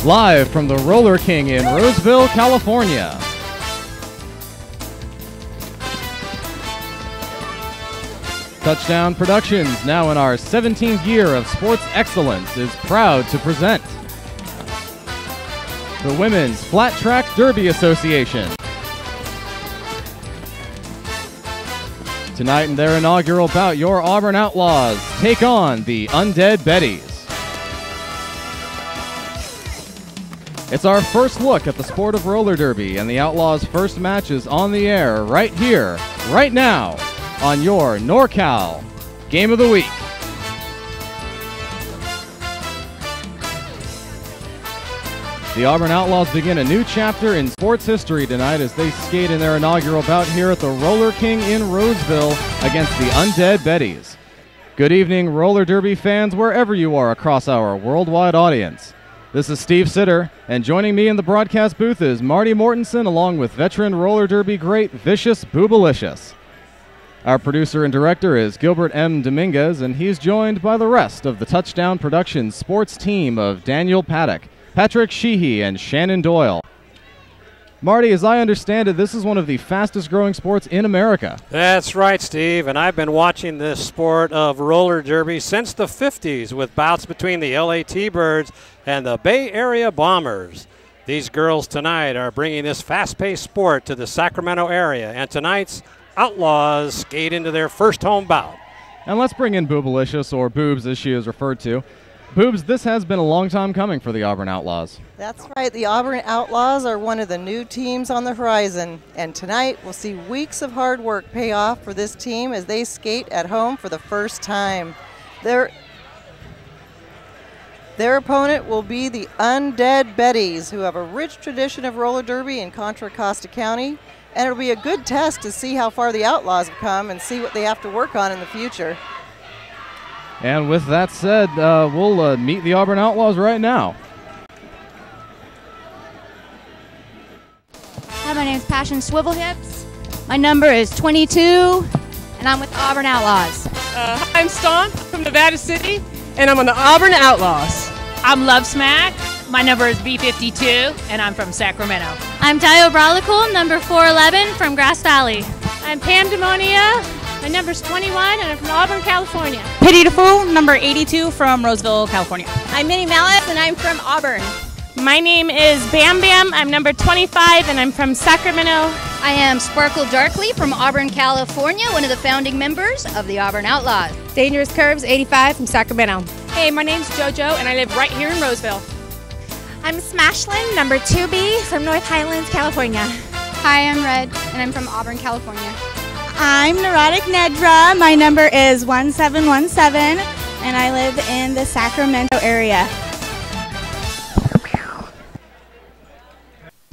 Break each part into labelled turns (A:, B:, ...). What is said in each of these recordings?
A: Live from the Roller King in Roseville, California. Touchdown Productions, now in our 17th year of sports excellence, is proud to present the Women's Flat Track Derby Association. Tonight in their inaugural bout, your Auburn Outlaws take on the UnDead Bettys. It's our first look at the sport of roller derby, and the Outlaws' first match is on the air right here, right now, on your NorCal Game of the Week. The Auburn Outlaws begin a new chapter in sports history tonight as they skate in their inaugural bout here at the Roller King in Roseville against the UnDead Bettys. Good evening, roller derby fans, wherever you are across our worldwide audience. This is Steve Sitter, and joining me in the broadcast booth is Marty Mortensen, along with veteran roller derby great Vicious Boobalicious. Our producer and director is Gilbert M. Dominguez, and he's joined by the rest of the Touchdown Productions sports team of Daniel Paddock, Patrick Sheehy, and Shannon Doyle. Marty, as I understand it, this is one of the fastest growing sports in America.
B: That's right, Steve, and I've been watching this sport of roller derby since the 50s with bouts between the LA T-Birds and the Bay Area Bombers. These girls tonight are bringing this fast-paced sport to the Sacramento area, and tonight's Outlaws skate into their first home bout.
A: And let's bring in Boobalicious, or Boobs as she is referred to. Boobs, this has been a long time coming for the Auburn Outlaws.
C: That's right. The Auburn Outlaws are one of the new teams on the horizon, and tonight we'll see weeks of hard work pay off for this team as they skate at home for the first time. Their opponent will be the UnDead Bettys, who have a rich tradition of roller derby in Contra Costa County, and it'll be a good test to see how far the Outlaws have come and see what they have to work on in the future.
A: And with that said, we'll meet the Auburn Outlaws right now.
D: Hi, my name is Passion Swivel Hips. My number is 22, and I'm with Auburn Outlaws.
E: Hi, I'm Stomp from Nevada City, and I'm on the Auburn Outlaws.
F: I'm Love Smack. My number is B52, and I'm from Sacramento.
D: I'm Dio Brolical, number 411 from Grass Valley.
G: I'm Pam Demonia. My number's 21, and I'm from Auburn, California.
F: Pity the Fool, number 82 from Roseville, California.
H: I'm Minnie Malice, and I'm from Auburn.
G: My name is Bam Bam. I'm number 25, and I'm from Sacramento.
I: I am Sparkle Darkly from Auburn, California, one of the founding members of the Auburn Outlaws.
J: Dangerous Curves, 85 from Sacramento.
K: Hey, my name's JoJo, and I live right here in Roseville.
L: I'm Smashlin, number 2B from North Highlands, California.
M: Hi, I'm Red, and I'm from Auburn, California.
N: I'm Neurotic Nedra. My number is 1717, and I live in the Sacramento area.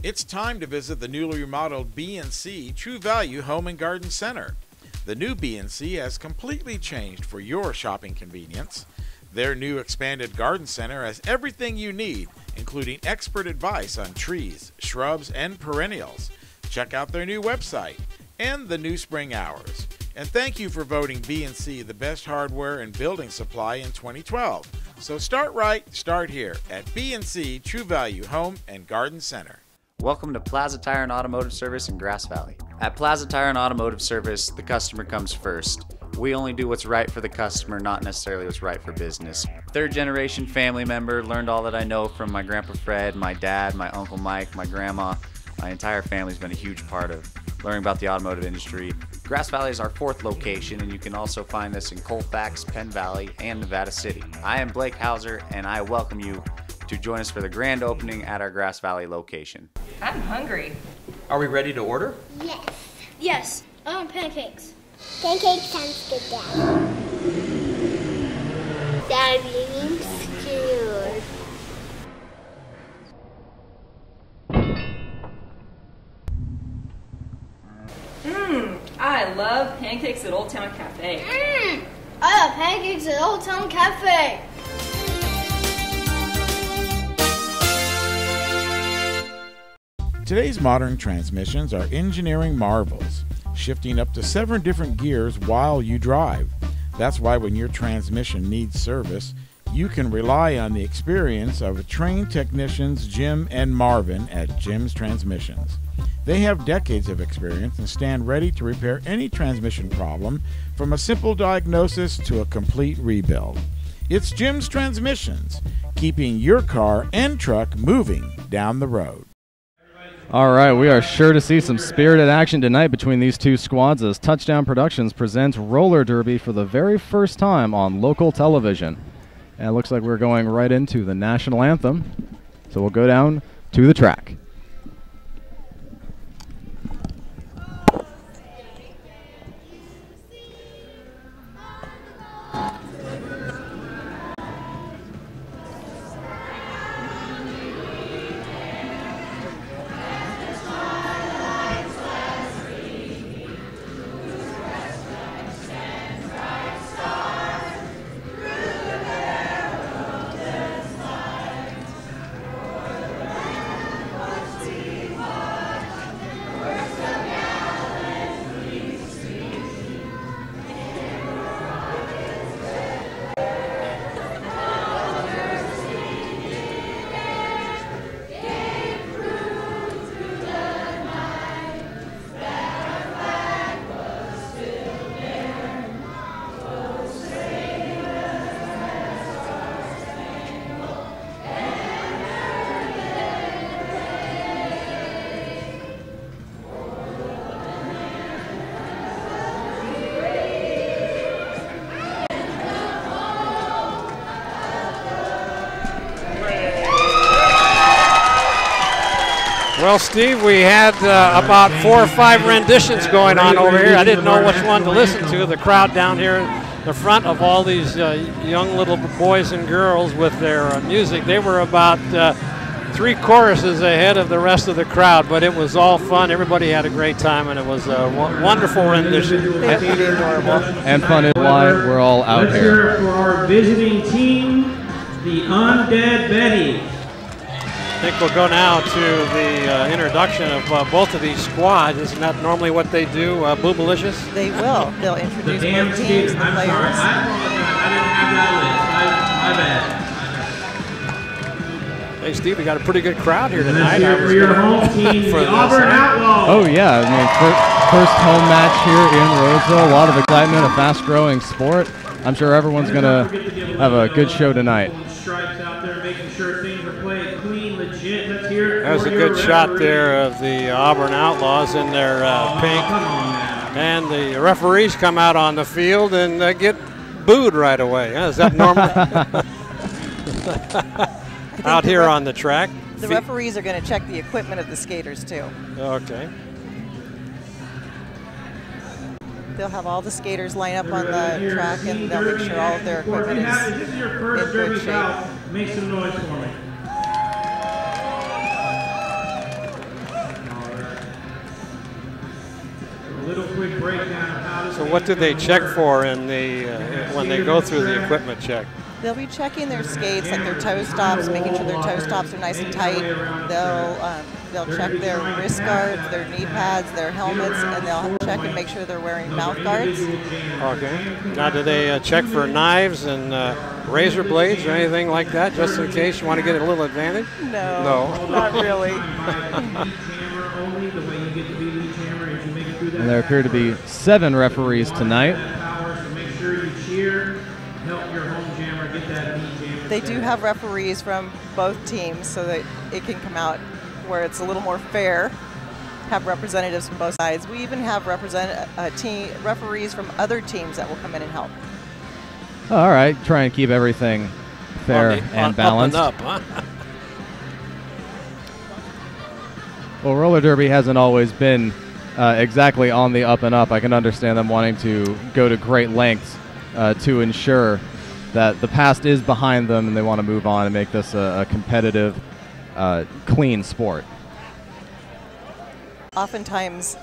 O: It's time to visit the newly remodeled B&C True Value Home and Garden Center. The new B&C has completely changed for your shopping convenience. Their new expanded garden center has everything you need, including expert advice on trees, shrubs, and perennials. Check out their new website and the new spring hours. And thank you for voting B&C the best hardware and building supply in 2012. So start right, start here at B&C True Value Home and Garden Center.
P: Welcome to Plaza Tire and Automotive Service in Grass Valley. At Plaza Tire and Automotive Service, the customer comes first. We only do what's right for the customer, not necessarily what's right for business. Third generation family member, learned all that I know from my Grandpa Fred, my dad, my Uncle Mike, my grandma. My entire family's been a huge part of learning about the automotive industry. Grass Valley is our 4th location, and you can also find us in Colfax, Penn Valley, and Nevada City. I am Blake Hauser, and I welcome you to join us for the grand opening at our Grass Valley location.
E: I'm hungry.
Q: Are we ready to order?
R: Yes.
G: Yes, I want pancakes.
R: Pancakes sounds good, Dad. Daddy's scared.
E: I love pancakes at Old Town Cafe.
G: I love pancakes at Old Town Cafe.
O: Today's modern transmissions are engineering marvels, shifting up to 7 different gears while you drive. That's why when your transmission needs service, You can rely on the experience of trained technicians Jim and Marvin at Jim's Transmissions. They have decades of experience and stand ready to repair any transmission problem, from a simple diagnosis to a complete rebuild. It's Jim's Transmissions, keeping your car and truck moving down the road.
A: All right, we are sure to see some spirited action tonight between these two squads as Touchdown Productions presents roller derby for the very first time on local television. And it looks like we're going right into the national anthem, so we'll go down to the track.
B: Well, Steve, we had about 4 or 5 renditions going on over here. I didn't know which one to listen to. The crowd down here in the front of all these young little boys and girls with their music, they were about 3 choruses ahead of the rest of the crowd, but it was all fun. Everybody had a great time, and it was a wonderful rendition.
A: And fun is why we're all out
Q: Let's
A: here.
Q: hear it for our visiting team, the UnDead Bettys.
B: I think we'll go now to the introduction of both of these squads. Isn't that normally what they do, Boobalicious?
C: They will. They'll introduce both teams, the players.
Q: I apologize. I didn't have that list. My bad.
B: Hey, Steve, we got a pretty good crowd here tonight.
Q: For your home team, the Auburn Outlaws.
A: Oh, yeah. I mean, first home match here in Roseville. A lot of excitement, a fast-growing sport. I'm sure everyone's going to have a good show tonight.
Q: Stripes out there, making sure things are played clean, legit. Let's hear it.
B: That was a good shot there of the Auburn Outlaws in their pink. And the referees come out on the field and get booed right away. Is that normal? Out here on the track.
C: The referees are going to check the equipment of the skaters, too.
B: Okay.
C: They'll have all the skaters line up on the track, and they'll make sure all of their equipment is
Q: This is your first derby foul. Make some noise for me. A little quick breakdown of how this.
B: So what do they check for in the when they go through the equipment check?
C: They'll be checking their skates, like their toe stops, making sure their toe stops are nice and tight. They'll check their wrist guards, their knee pads, their helmets, and they'll check and make sure they're wearing mouth guards.
B: Okay. Now, do they check for knives and razor blades or anything like that, just in case you want to get a little advantage?
C: No, not really.
A: And there appear to be 7 referees tonight.
C: They do have referees from both teams so that it can come out where it's a little more fair, have representatives from both sides. We even have referees from other teams that will come in and help.
A: All right, try and keep everything fair and balanced.
B: Up and up, huh?
A: Well, roller derby hasn't always been exactly on the up and up. I can understand them wanting to go to great lengths to ensure that the past is behind them and they want to move on and make this a competitive, clean sport.
C: Oftentimes,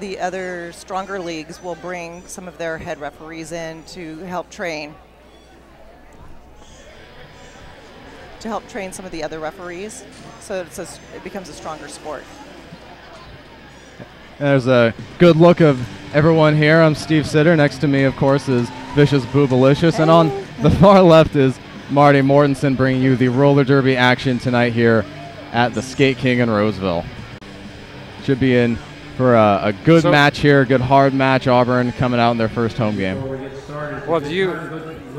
C: the other stronger leagues will bring some of their head referees in to help train. Some of the other referees, so it becomes a stronger sport.
A: There's a good look of everyone here. I'm Steve Sitter. Next to me, of course, is Vicious Boobalicious. And on the far left is Marty Mortensen bringing you the roller derby action tonight here at the Skate King in Roseville. Should be in for a good match here, good hard match. Auburn coming out in their first home game.
B: Well,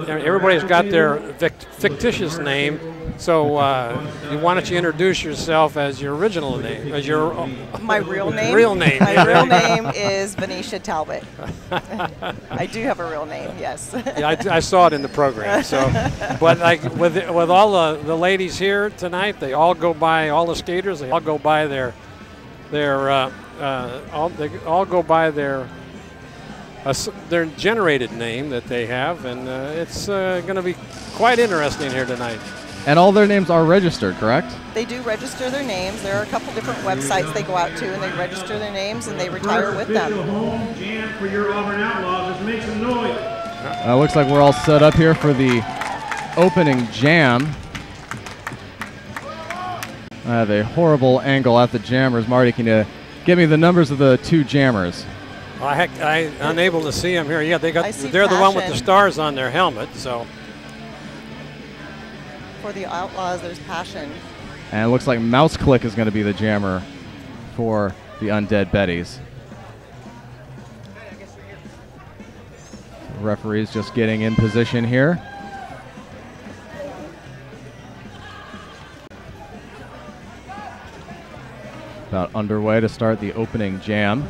B: everybody's got their fictitious name, so why don't you introduce yourself as your original name, as your
C: my real name?
B: Real name.
C: My real name is Venetia Talbot. I do have a real name, yes.
B: Yeah, I saw it in the program. So, but like with all the ladies here tonight, they all go by, all the skaters, they all go by their generated name that they have, and it's going to be quite interesting here tonight.
A: And all their names are registered, correct?
C: They do register their names. There are a couple different websites they go out to, and they register their names, and they retire with them.
Q: Home jam for your Auburn Outlaws. Let's make some noise.
A: Looks like we're all set up here for the opening jam. I have a horrible angle at the jammers. Marty, can you give me the numbers of the two jammers?
B: I'm unable to see them here. Yeah, they're the one with the stars on their helmet. So
C: for the Outlaws, there's Passion.
A: And it looks like Mouse Click is going to be the jammer for the UnDead Bettys. The referee's just getting in position here. About underway to start the opening jam.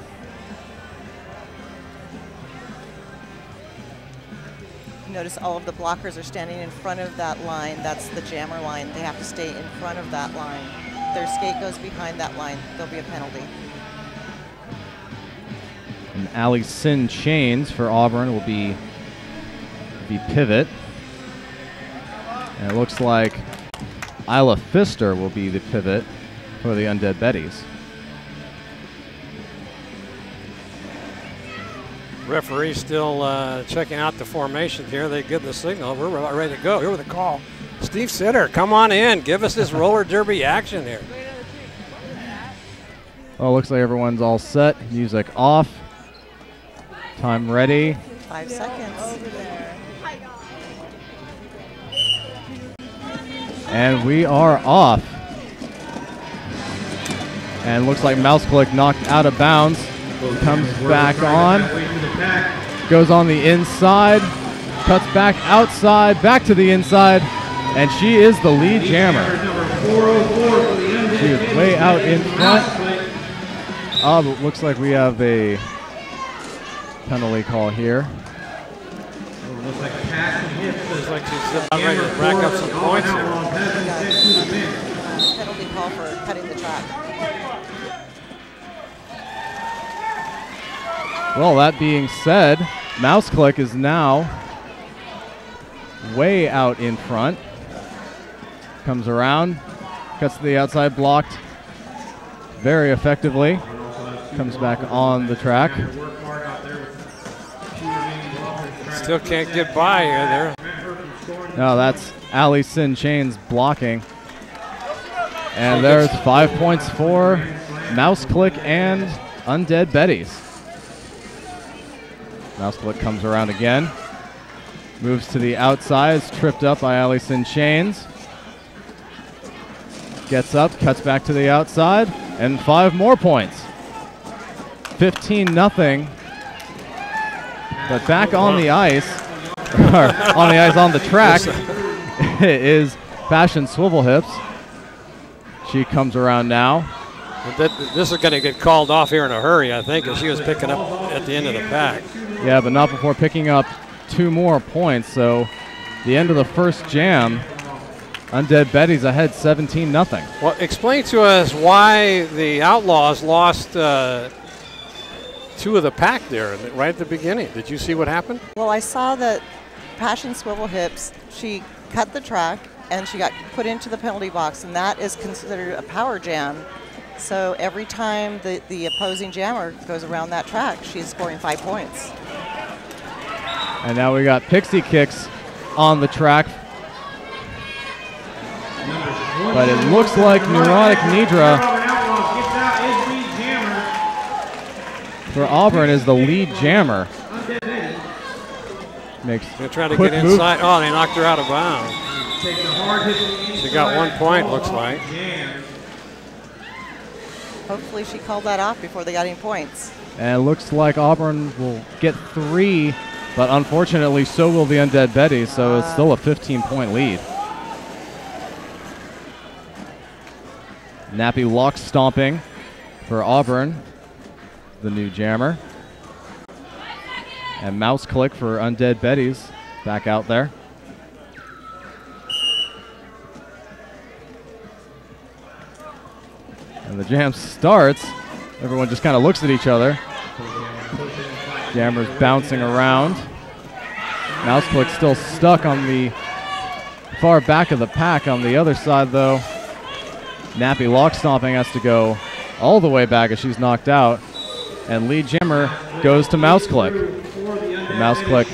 C: Notice all of the blockers are standing in front of that line. That's the jammer line. They have to stay in front of that line. If their skate goes behind that line, there'll be a penalty.
A: And Allie Sin Chains for Auburn will be the pivot. And it looks like Isla Pfister will be the pivot for the UnDead Bettys.
B: Referee still checking out the formations here. They give the signal. We're about ready to go. Here with a call. Steve Sitter, come on in. Give us this roller derby action here.
A: Well, looks like everyone's all set. Music off. Time ready.
C: 5 seconds.
A: And we are off. And looks like Mouse Click knocked out of bounds. Comes back on. Goes on the inside. Cuts back outside. Back to the inside. And she is the lead jammer. She is way out in front. Oh, but looks like we have a penalty call here.
Q: Looks like Passion hits.
B: Looks like she's about ready to rack up some points here.
C: Penalty call for cutting the track.
A: Well, that being said, Mouse Click is now way out in front. Comes around, cuts to the outside, blocked very effectively. Comes back on the track.
B: Still can't get by here.
A: No, that's Allie Sin Chains blocking. And there's 5 points for Mouse Click and UnDead Bettys. Mouse Click comes around again. Moves to the outside. Is tripped up by Allie Sin Chains. Gets up, cuts back to the outside, and 5 more points. 15-0. But back on the ice, or on the ice on the track, is Passion Swivel Hips. She comes around now.
B: This is going to get called off here in a hurry, I think, as she was picking up at the end of the pack.
A: Yeah, but not before picking up 2 more points. So the end of the first jam, UnDead Bettys ahead 17-0.
B: Well, explain to us why the Outlaws lost 2 of the pack there right at the beginning. Did you see what happened?
C: Well, I saw that Passion Swivel Hips, she cut the track and she got put into the penalty box, and that is considered a power jam. So every time the opposing jammer goes around that track, she's scoring 5 points.
A: And now we got Pixie Kicks on the track. But it looks like Neurotic Nidra for Auburn is the lead jammer.
B: They're trying to get inside. Oh, they knocked her out of bounds. She got 1 point, looks like.
C: Hopefully she called that off before they got any points.
A: And it looks like Auburn will get 3, but unfortunately so will the Undead Bettys, so it's still a 15-point lead. Nappy lock stomping for Auburn, the new jammer. And mouse click for Undead Bettys back out there. And the jam starts. Everyone just kind of looks at each other. Jammer's bouncing around. Mouse click still stuck on the far back of the pack. On the other side, though, Nappy lock stomping has to go all the way back as she's knocked out. And lead jammer goes to mouse click. The mouse click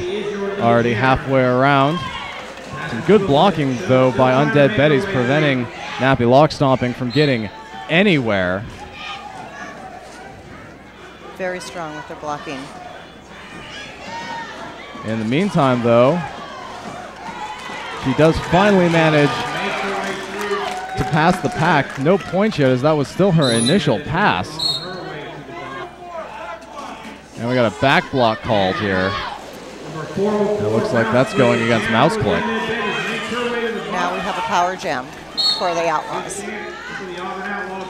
A: already halfway around. Some good blocking, though, by Undead Bettys, preventing Nappy lock stomping from getting anywhere.
C: Very strong with their blocking.
A: In the meantime, though, she does finally manage to pass the pack. No points yet, as that was still her initial pass. And we got a back block called here. It looks like that's going against mouse click.
C: Now we have a power jam for the Outlaws.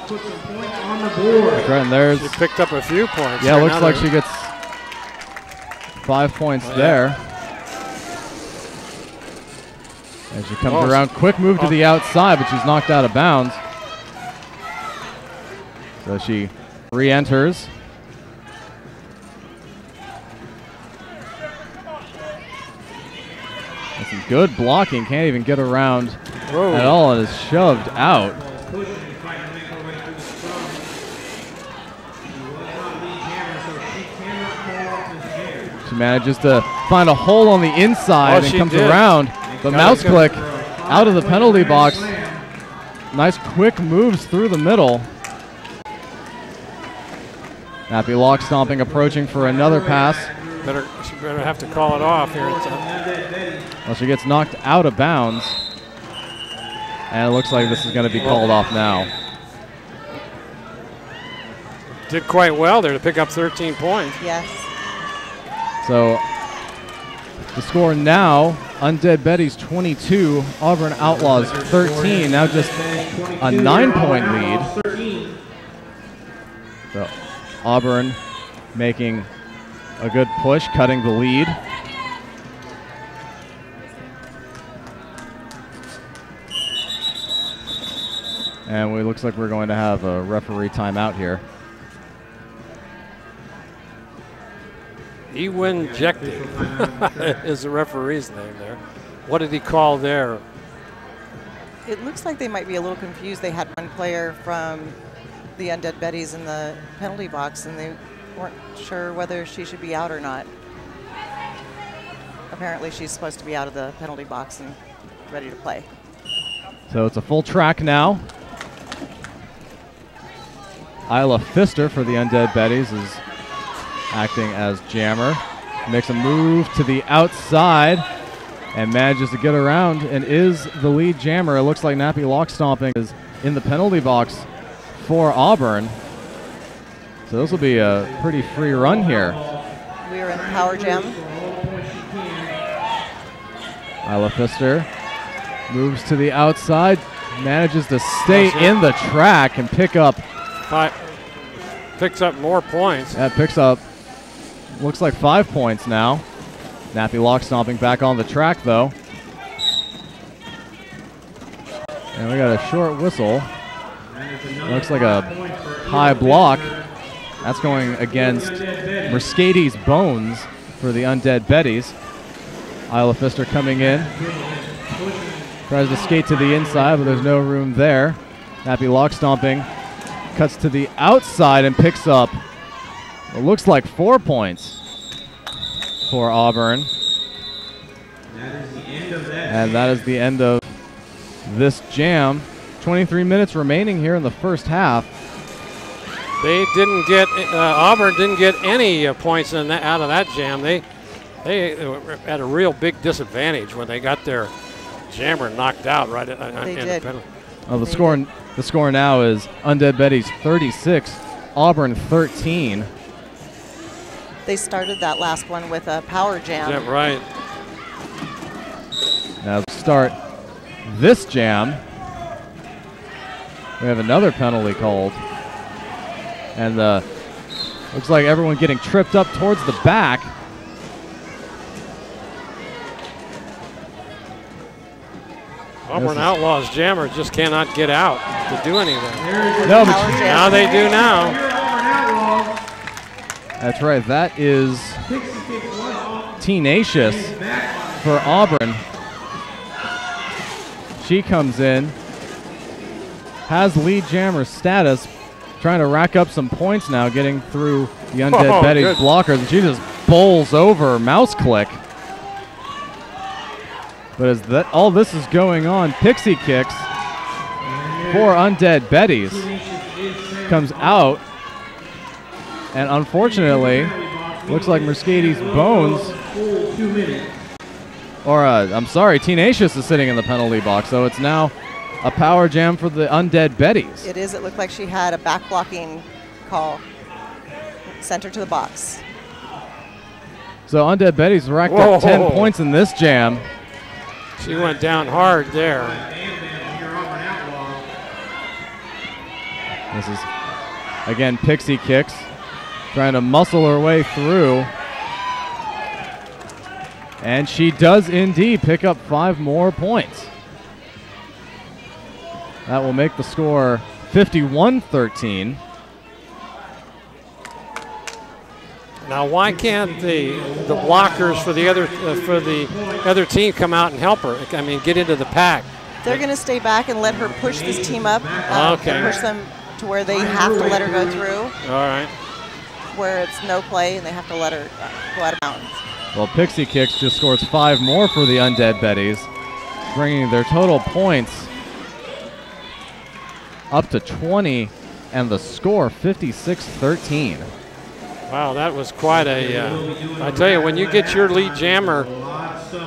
A: That's right, and there's,
B: she picked up a few points.
A: Yeah, looks like she gets 5 points there. As she comes around, quick move to the outside, but she's knocked out of bounds. So she re-enters. And some good blocking, can't even get around at all, and is shoved out. She manages to find a hole on the inside and comes around, but mouse click out of the penalty box. Nice quick moves through the middle. Nappy lock stomping, approaching for another pass.
B: She better have to call it off here.
A: Well, she gets knocked out of bounds, and it looks like this is going to be called off now.
B: Did quite well there to pick up 13 points.
C: Yes.
A: So the score now, Undead Bettys 22, Auburn Outlaws 13. Now just a 9-point lead. So Auburn making a good push, cutting the lead. And it looks like we're going to have a referee timeout here.
B: Ewin Jekti is the referee's name there. What did he call there?
C: It looks like they might be a little confused. They had one player from the Undead Bettys in the penalty box, and they weren't sure whether she should be out or not. Apparently she's supposed to be out of the penalty box and ready to play.
A: So it's a full track now. Isla Pfister for the Undead Bettys is acting as jammer. Makes a move to the outside and manages to get around and is the lead jammer. It looks like Nappy lock stomping is in the penalty box for Auburn. So this will be a pretty free run here.
C: We are in the power jam.
A: Isla Pfister moves to the outside, manages to stay in the track and picks up
B: more points.
A: That picks up, looks like 5 points now. Nappy lock stomping back on the track though. And we got a short whistle. Looks like a high block. That's going against Mercedes Bones for the Undead Bettys. Isla Pfister coming in. Tries to skate to the inside, but there's no room there. Nappy lock stomping. Cuts to the outside and picks up, it looks like 4 points for Auburn. And that is the end of this jam. 23 minutes remaining here in the first half.
B: They didn't get, Auburn didn't get any points out of that jam. They were at a real big disadvantage when they got their jammer knocked out right in the penalty.
A: Oh, the score now is UnDead Bettys 36, Auburn 13.
C: They started that last one with a power jam.
B: Yeah, right.
A: Now to start this jam, we have another penalty called. And looks like everyone getting tripped up towards the back.
B: Auburn Outlaws jammer just cannot get out to do anything.
A: No, but
B: now they do now.
A: That's right. That is Tenacious for Auburn. She comes in, has lead jammer status, trying to rack up some points now, getting through the UnDead Bettys blockers, and she just bowls over Mouse Click. But as all this is going on, Pixie Kicks for UnDead Bettys comes out, and unfortunately, looks like Mercedes Bones, I'm sorry, Tenacious is sitting in the penalty box, so it's now a power jam for the UnDead Bettys.
C: It is. It looked like she had a back blocking call. Sent her to the box.
A: So UnDead Bettys racked up 10 points in this jam.
B: She went down hard there.
A: This is, again, Pixie Kicks, trying to muscle her way through. And she does indeed pick up 5 more points. That will make the score 51-13.
B: Now, why can't the blockers for the other team come out and help her? I mean, get into the pack.
C: They're going to stay back and let her push this team up.
B: Okay.
C: Push them to where they have to let her go through.
B: All right.
C: Where it's no play and they have to let her go out of bounds.
A: Well, Pixie Kicks just scores 5 more for the UnDead Bettys, bringing their total points up to 20, and the score 56-13.
B: Wow, that was quite a. I tell you, when you get your lead jammer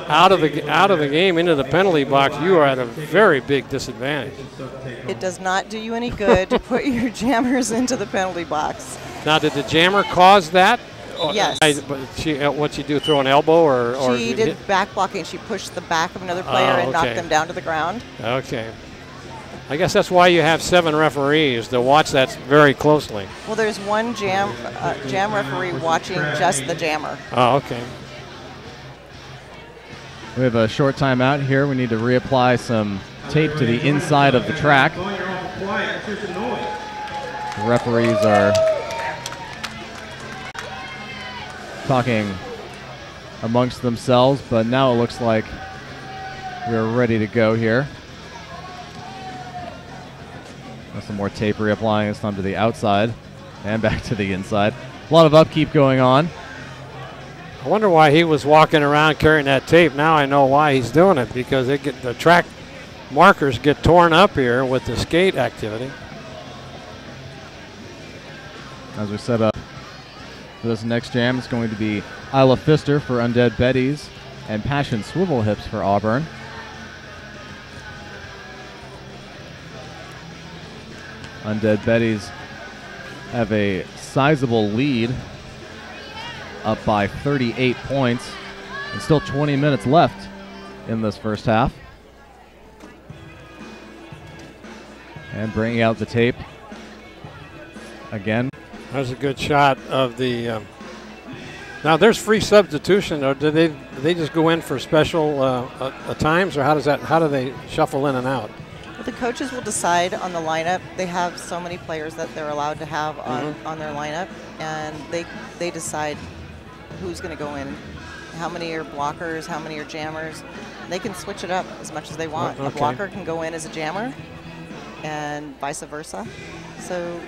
B: out of the game into the penalty box, you are at a very big disadvantage.
C: It does not do you any good to put your jammers into the penalty box.
B: Now, did the jammer cause that?
C: Yes.
B: What'd she do? Throw an elbow or?
C: She did back blocking. She pushed the back of another player and knocked them down to the ground.
B: Okay. I guess that's why you have 7 referees to watch that very closely.
C: Well, there's one jam referee watching just the jammer.
B: Oh, okay.
A: We have a short timeout here. We need to reapply some tape to the inside of the track. The referees are talking amongst themselves, but now it looks like we're ready to go here. Some more tape reapplying, this time to the outside and back to the inside. A lot of upkeep going on.
B: I wonder why he was walking around carrying that tape. Now I know why he's doing it, because the track markers get torn up here with the skate activity.
A: As we set up for this next jam, it's going to be Isla Pfister for UnDead Bettys and Passion Swivel Hips for Auburn. UnDead Bettys have a sizable lead, up by 38 points, and still 20 minutes left in this first half. And bringing out the tape again.
B: There's a good shot of the. Now there's free substitution, or do they just go in for special times, or how do they shuffle in and out?
C: Well, the coaches will decide on the lineup. They have so many players that they're allowed to have on their lineup, and they decide who's going to go in, how many are blockers, how many are jammers. They can switch it up as much as they want.
B: Okay.
C: A blocker can go in as a jammer, and vice versa. So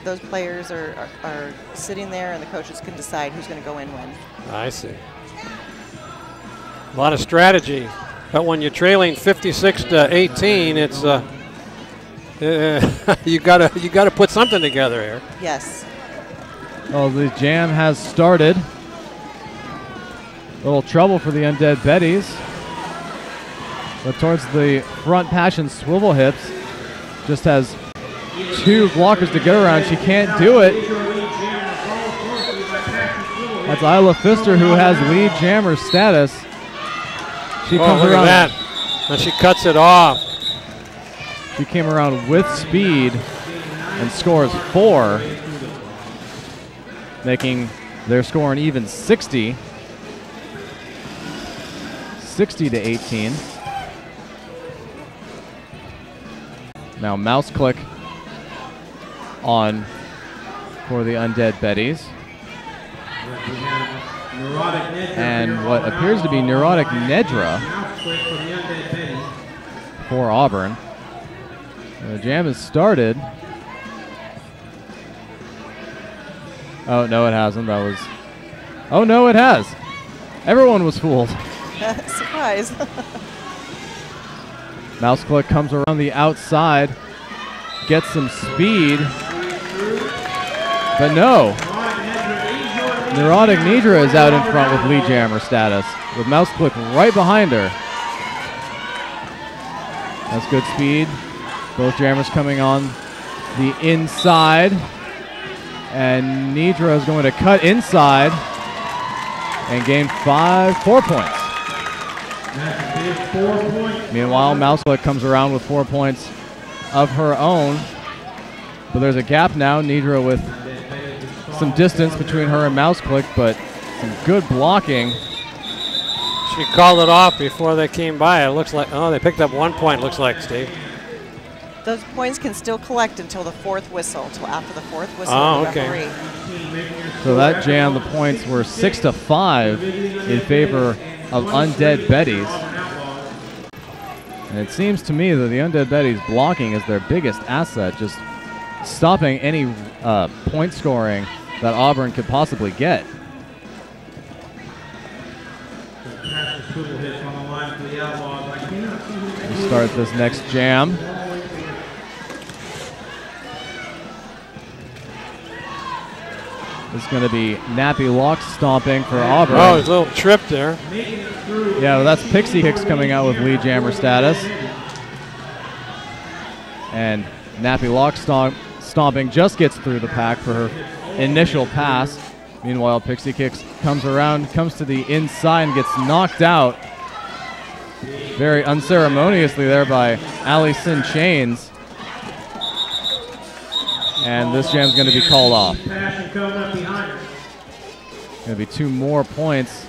C: those players are sitting there, and the coaches can decide who's going to go in when.
B: I see. A lot of strategy. But when you're trailing 56-18, it's you gotta put something together here.
C: Yes.
A: Well, the jam has started. A little trouble for the UnDead Bettys. But towards the front, Passion swivel hips. Just has 2 blockers to get around. She can't do it. That's Isla Pfister, who has lead jammer status. She comes
B: look
A: around.
B: at that. And she cuts it off.
A: She came around with speed and scores 4, making their score an even 60. 60-18. Now mouse click on for the Undead Bettys. And what appears to be Neurotic Nedra for Auburn. The jam has started. Oh, no, it hasn't. That was... Oh, no, it has. Everyone was fooled.
C: Surprise.
A: Mouse click comes around the outside, gets some speed, but no. Neurotic Nidra is out in front with lead jammer status, with mouse click right behind her. That's good speed. Both jammers coming on the inside, and Nidra is going to cut inside and gain 4 points. Meanwhile, mouse click comes around with 4 points of her own. But there's a gap now. Nidra with some distance between her and mouse click, but some good blocking.
B: She called it off before they came by. It looks like, oh, they picked up 1 point, looks like, Steve.
C: Those points can still collect until the 4th whistle, until after the 4th whistle
B: Oh,
C: of the
B: okay.
C: referee.
A: So that jam, the points were 6-5 in favor of Undead Bettys. And it seems to me that the Undead Bettys blocking is their biggest asset, just stopping any point scoring that Auburn could possibly get. We start this next jam. It's going to be Nappy Lock stomping for Auburn.
B: Oh, his little trip there.
A: Yeah, well, that's Pixie Hicks coming out with lead jammer status. And Nappy Lock stomping just gets through the pack for her initial pass. Meanwhile, Pixie Kicks comes around, comes to the inside and gets knocked out very unceremoniously there by Allison Chains. And this jam's going to be called off. Going to be 2 more points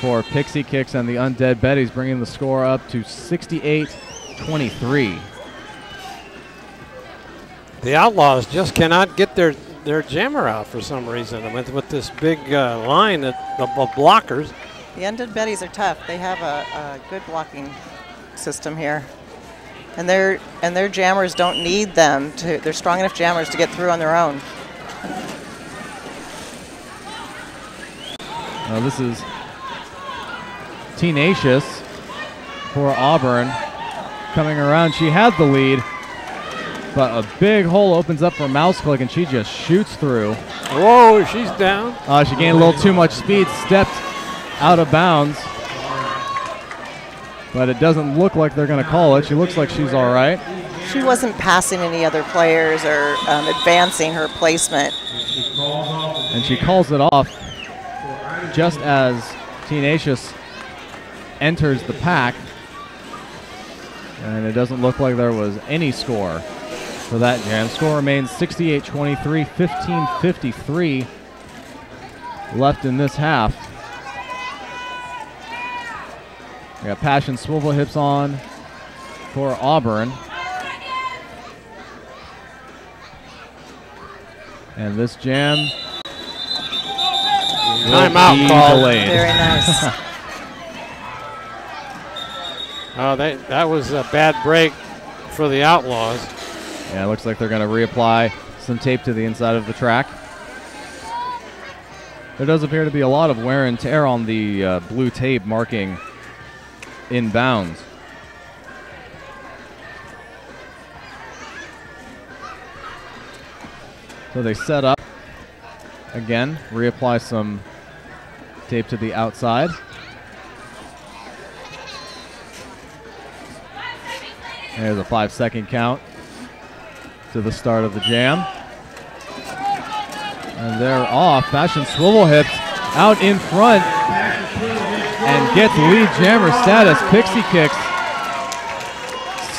A: for Pixie Kicks and the Undead Bettys, bringing the score up to 68-23.
B: The Outlaws just cannot get their jammer out for some reason with this big line of blockers.
C: The Undead Bettys are tough. They have a good blocking system here. And their jammers don't need them to. They're strong enough jammers to get through on their own.
A: Now this is Tenacious for Auburn coming around. She had the lead, but a big hole opens up for mouse click, and she just shoots through.
B: Whoa, she's down.
A: She gained a little too much speed, stepped out of bounds. But it doesn't look like they're going to call it. She looks like she's all right.
C: She wasn't passing any other players or advancing her placement.
A: And she calls it off just as Tenacious enters the pack. And it doesn't look like there was any score for that jam. Score remains 68-23, 15:53 left in this half. We got Passion swivel hips on for Auburn. And this jam
B: timeout call.
A: Delayed.
C: Very nice.
B: Oh, that was a bad break for the Outlaws.
A: Yeah, it looks like they're going to reapply some tape to the inside of the track. There does appear to be a lot of wear and tear on the blue tape marking inbounds. So they set up again, reapply some tape to the outside. There's a 5-second count to the start of the jam. And they're off. Fashion Swivel Hips out in front and gets lead jammer status. Pixie Kicks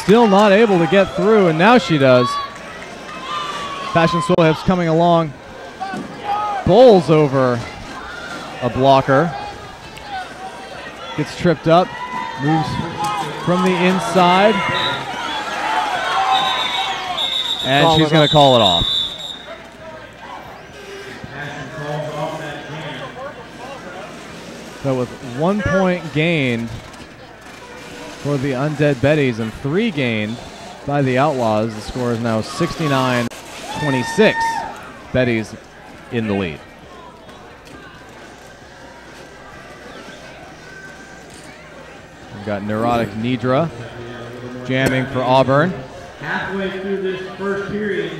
A: still not able to get through, and now she does. Fashion Swivel Hips coming along. Bowls over a blocker. Gets tripped up. Moves from the inside. And she's going to call it off. So with 1 point gained for the Undead Bettys and 3 gained by the Outlaws, the score is now 69-26. Bettys in the lead. We've got Neurotic Nidra jamming for Auburn.
Q: Halfway through this first period,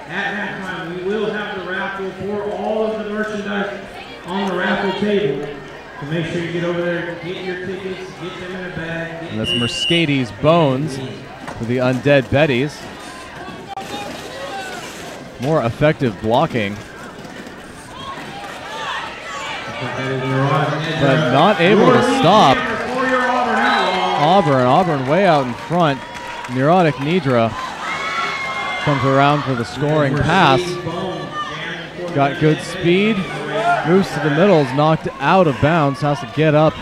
Q: at halftime, we will have the raffle for all of the merchandise on the raffle table. So make sure you get over there, get your tickets, get them in a bag.
A: And that's Mercedes Bones for the Undead Bettys. More effective blocking, but not able to stop Auburn way out in front. Neurotic Nidra comes around for the scoring pass. Got good speed, moves to the middle, is knocked out of bounds, has to get up.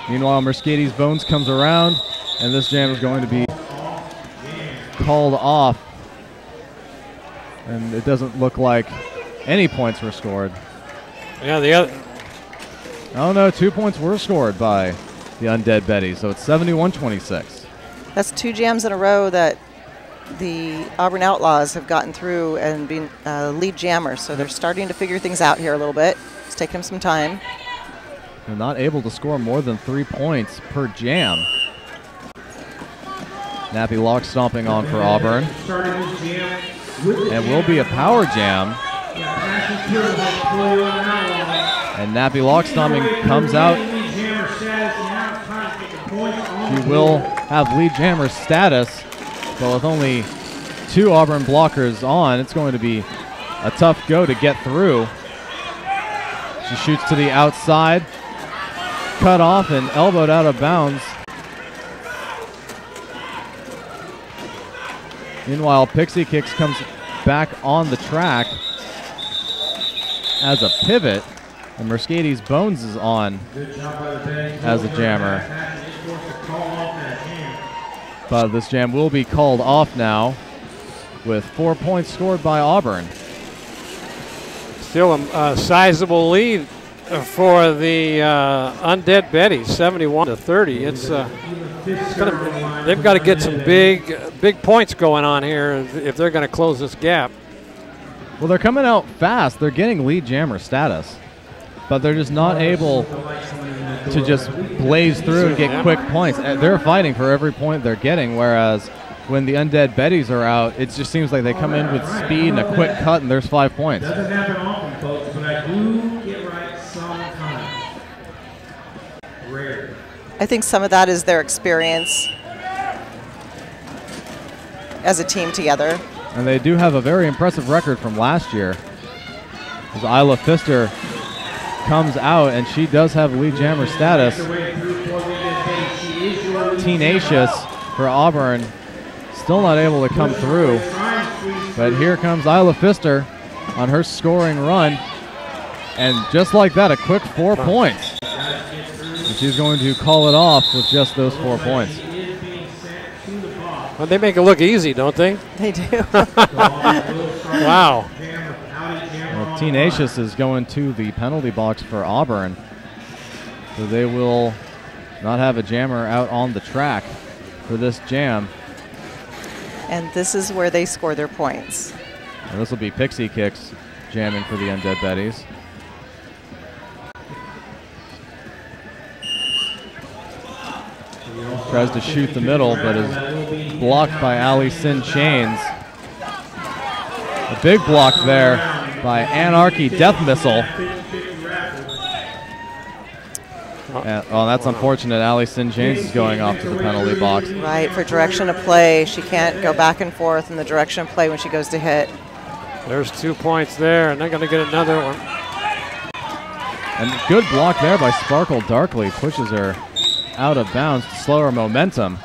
A: Meanwhile, Mercedes Bones comes around, and this jam is going to be called off. And it doesn't look like any points were scored.
B: Yeah, the other.
A: Oh no, 2 points were scored by the Undead Bettys, so it's 71-26.
C: That's 2 jams in a row that the Auburn Outlaws have gotten through and been lead jammers, so they're starting to figure things out here a little bit. It's taking them some time.
A: They're not able to score more than 3 points per jam. Nappy Lock stomping on for Auburn. And will be a power jam. And Nappy Lock stomping comes out. She will have lead jammer status, but with only 2 Auburn blockers on, it's going to be a tough go to get through. She shoots to the outside, cut off and elbowed out of bounds. Meanwhile, Pixie Kicks comes back on the track as a pivot, and Mercedes Bones is on as a jammer. But this jam will be called off now with 4 points scored by Auburn.
B: Still a sizable lead for the Undead Bettys, 71-30. They've got to get some big points going on here if they're going to close this gap.
A: Well, they're coming out fast. They're getting lead jammer status, but they're just not able to just blaze through and get quick points. They're fighting for every point they're getting, whereas when the Undead Bettys are out, it just seems like they come in with speed and a quick cut, and there's 5 points.
Q: Doesn't happen often, folks, but I do get right sometimes. Rare.
C: I think some of that is their experience as a team together.
A: And they do have a very impressive record from last year, as Isla Pfister comes out, and she does have lead jammer status. Tenacious for Auburn, still not able to come through. But here comes Isla Pfister on her scoring run. And just like that, a quick 4 points. And she's going to call it off with just those 4 points.
B: Well, they make it look easy, don't they?
C: They do.
B: Wow.
A: Well, Tenacious is going to the penalty box for Auburn. So they will not have a jammer out on the track for this jam.
C: And this is where they score their points.
A: And this will be Pixie Kicks jamming for the Undead Bettys. Tries to shoot the middle, but is blocked by Ali Sin Chains. A big block there by Anarchy Death Missile. Oh, that's unfortunate. Allison James is going off to the penalty box.
C: Right, for direction of play. She can't go back and forth in the direction of play when she goes to hit.
B: There's 2 points there, and they're going to get another one.
A: And good block there by Sparkle Darkly. Pushes her out of bounds to slow her momentum.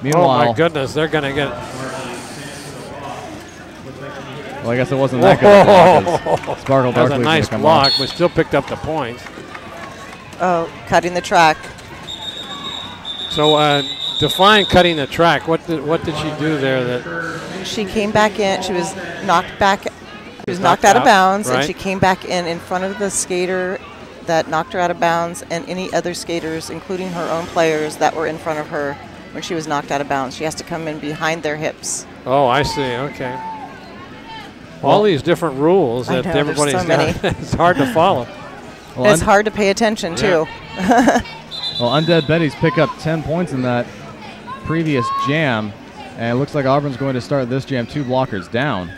A: Meanwhile,
B: oh my goodness, they're going to get.
A: Well, I guess it wasn't that good. Sparkle
B: That was
A: Darkly
B: a nice block, but still picked up the points.
C: Oh, cutting the track.
B: So define cutting the track. What did she do there? That
C: she came back in. She was knocked back. She was knocked out of bounds, right. And she came back in front of the skater that knocked her out of bounds, and any other skaters, including her own players, that were in front of her when she was knocked out of bounds. She has to come in behind their hips.
B: Oh, I see. Okay. All these different rules that everybody's got. It's hard to follow.
C: Well, it's hard to pay attention too.
A: Well, UnDead Bettys pick up 10 points in that previous jam, and it looks like Auburn's going to start this jam 2 blockers down.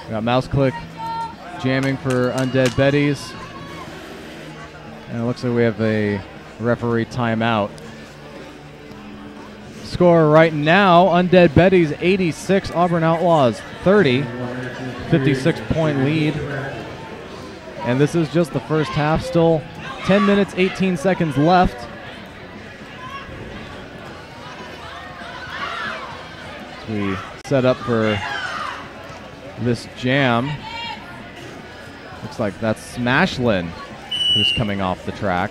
A: We got mouse click jamming for UnDead Bettys, and it looks like we have a referee timeout. Score right now, UnDead Bettys 86, Auburn Outlaws 30, 56-point lead. And this is just the first half, still 10 minutes, 18 seconds left. As we set up for this jam. Looks like that's Smashlin who's coming off the track.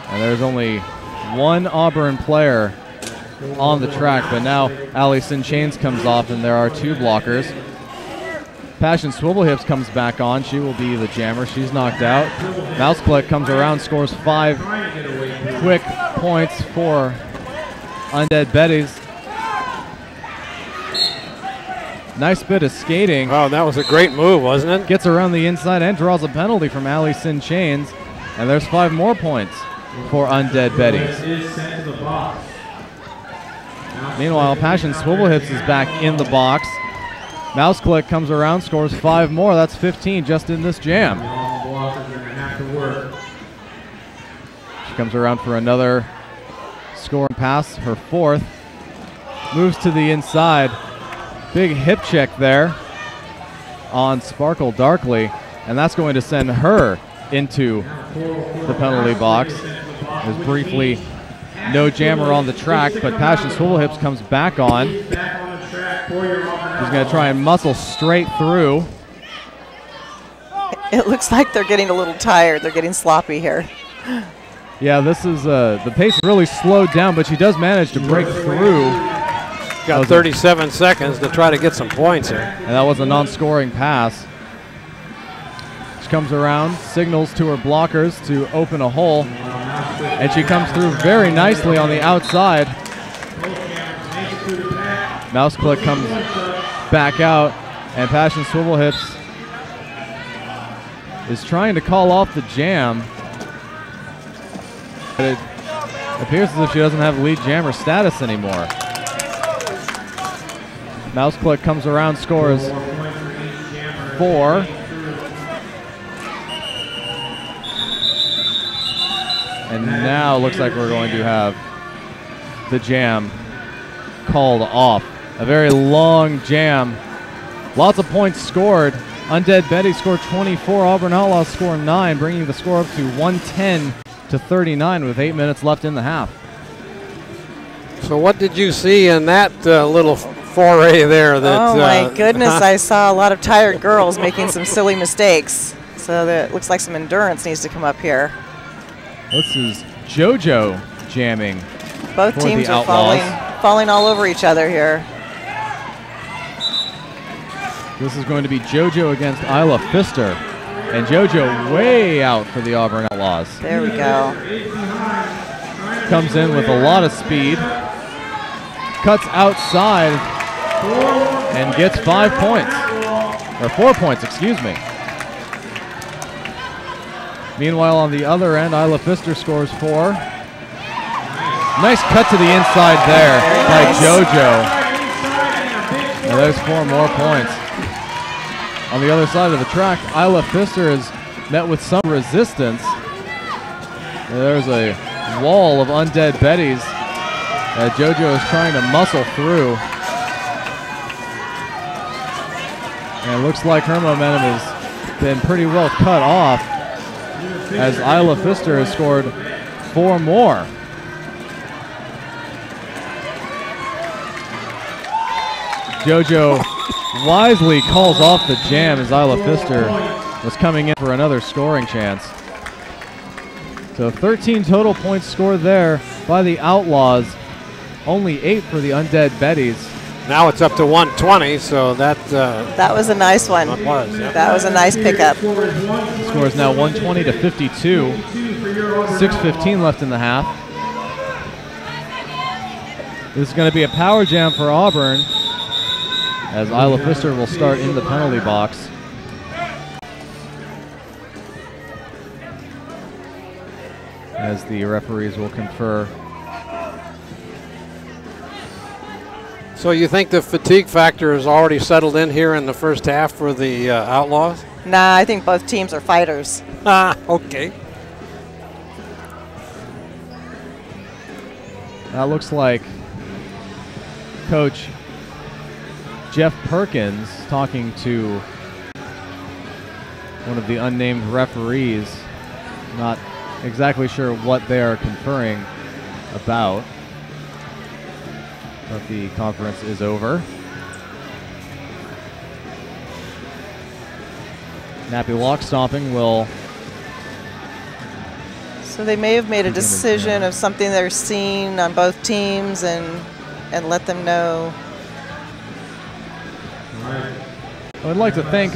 A: And there's only one Auburn player on the track, but now Allison Chains comes off and there are 2 blockers. Passion Swivel Hips comes back on. She will be the jammer. She's knocked out. Mouse Click comes around, scores 5 quick points for UnDead Bettys. Nice bit of skating.
B: Oh, that was a great move, wasn't it?
A: Gets around the inside and draws a penalty from Allison Chains. And there's 5 more points for UnDead Bettys. Meanwhile, Passion Swivel Hips is back in the box. Mouse Click comes around, scores 5 more. That's 15 just in this jam. She comes around for another score and pass, her 4th. Moves to the inside. Big hip check there on Sparkle Darkly, and that's going to send her into the penalty box. There's briefly no jammer on the track, but Passion Swivel Hips comes back on. He's going to try and muscle straight through.
C: It looks like they're getting a little tired. They're getting sloppy here.
A: Yeah, this is the pace really slowed down, but she does manage to break through.
B: Got 37 seconds to try to get some points here.
A: And that was a non-scoring pass. She comes around, signals to her blockers to open a hole, and she comes through very nicely on the outside. Mouse Click comes back out, and Passion Swivel Hips is trying to call off the jam. But it appears as if she doesn't have lead jammer status anymore. Mouse Click comes around, scores 4. And now looks like we're going to have the jam called off. A very long jam. Lots of points scored. UnDead Bettys scored 24. Auburn Outlaws score 9, bringing the score up to 110-39 with 8 minutes left in the half.
B: So what did you see in that little foray there?
C: Oh my goodness, I saw a lot of tired girls making some silly mistakes. So it looks like some endurance needs to come up here.
A: This is JoJo jamming.
C: Both teams are falling all over each other here.
A: This is going to be JoJo against Isla Pfister. And JoJo way out for the Auburn Outlaws.
C: There we go.
A: Comes in with a lot of speed. Cuts outside and gets 5 points. Or 4 points, excuse me. Meanwhile, on the other end, Isla Pfister scores 4. Nice cut to the inside there by JoJo. And there's 4 more points. On the other side of the track, Isla Pfister is met with some resistance. There's a wall of UnDead Bettys that JoJo is trying to muscle through. And it looks like her momentum has been pretty well cut off as Isla Pfister has scored 4 more. JoJo wisely calls off the jam as Isla Pfister was coming in for another scoring chance. So 13 total points scored there by the Outlaws. Only 8 for the UnDead Bettys.
B: Now it's up to 120, so that
C: was a nice one.
B: That was, yeah.
C: That was a nice pickup.
A: The score is now 120 to 52. 6:15 left in the half. This is going to be a power jam for Auburn, as Isla Pfister will start in the penalty box. As the referees will confer.
B: So you think the fatigue factor is already settled in here in the first half for the Outlaws?
C: Nah, I think both teams are fighters.
B: Ah, okay.
A: That looks like Coach Jeff Perkins talking to one of the unnamed referees. Not exactly sure what they are conferring about, but the conference is over. Nappy Lock Stomping will.
C: So they may have made a decision of something they're seeing on both teams and let them know.
A: I would like to thank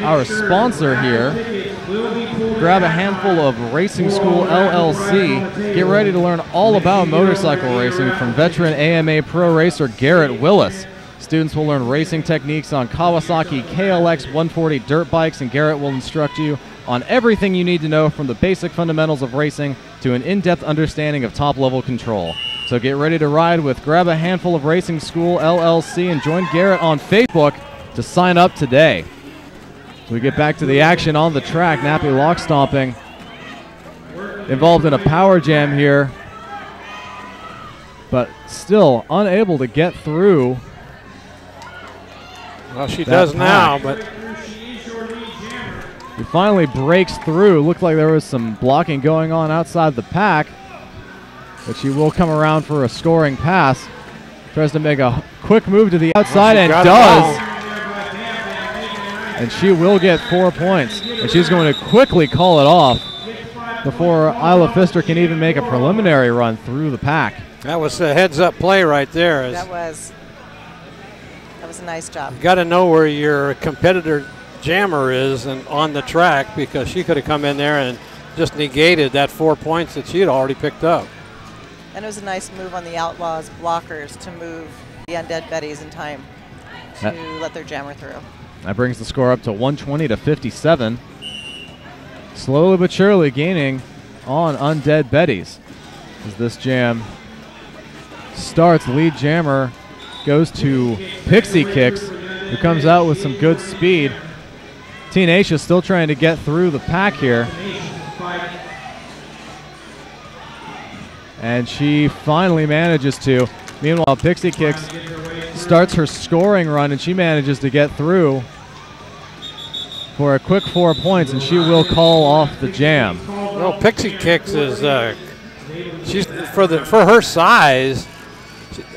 A: our sponsor here, Grab a Handful of Racing School LLC. Get ready to learn all about motorcycle racing from veteran AMA pro racer Garrett Willis. Students will learn racing techniques on Kawasaki KLX 140 dirt bikes, and Garrett will instruct you on everything you need to know, from the basic fundamentals of racing to an in-depth understanding of top-level control. So get ready to ride with Grab a Handful of Racing School LLC and join Garrett on Facebook to sign up today. We get back to the action on the track. Nappy Lock Stomping involved in a power jam here, but still unable to get through.
B: Well, she does now, but
A: he finally breaks through. Looked like there was some blocking going on outside the pack, but she will come around for a scoring pass. Tries to make a quick move to the outside and does. And she will get 4 points. And she's going to quickly call it off before Isla Pfister can even make a preliminary run through the pack.
B: That was a heads-up play right there.
C: That was a nice job.
B: You got to know where your competitor jammer is and on the track, because she could have come in there and just negated that 4 points that she had already picked up.
C: And it was a nice move on the Outlaws blockers to move the UnDead Bettys in time to let their jammer through.
A: That brings the score up to 120 to 57. Slowly but surely gaining on UnDead Bettys. As this jam starts, lead jammer goes to Pixie Kicks, who comes out with some good speed. Tenacious still trying to get through the pack here. And she finally manages to. Meanwhile, Pixie Kicks starts her scoring run, and she manages to get through for a quick 4 points, and she will call off the jam.
B: Well, Pixie Kicks is she's for her size,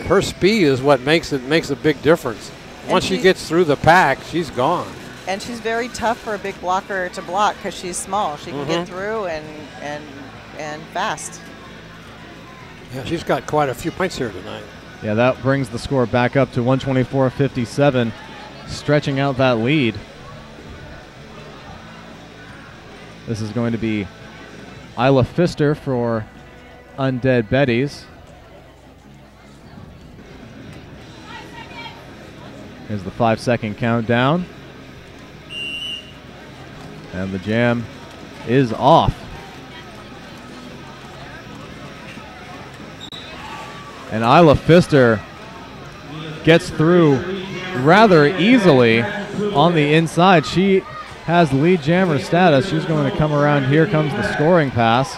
B: her speed is what makes a big difference. Once she gets through the pack, she's gone.
C: And she's very tough for a big blocker to block because she's small. She can get through and fast.
B: Yeah, she's got quite a few points here tonight.
A: Yeah, that brings the score back up to 124-57, stretching out that lead. This is going to be Isla Pfister for UnDead Bettys. Here's the 5-second countdown. And the jam is off. And Isla Pfister gets through rather easily. on the inside. She has lead jammer status. She's going to come around. Here comes the scoring pass.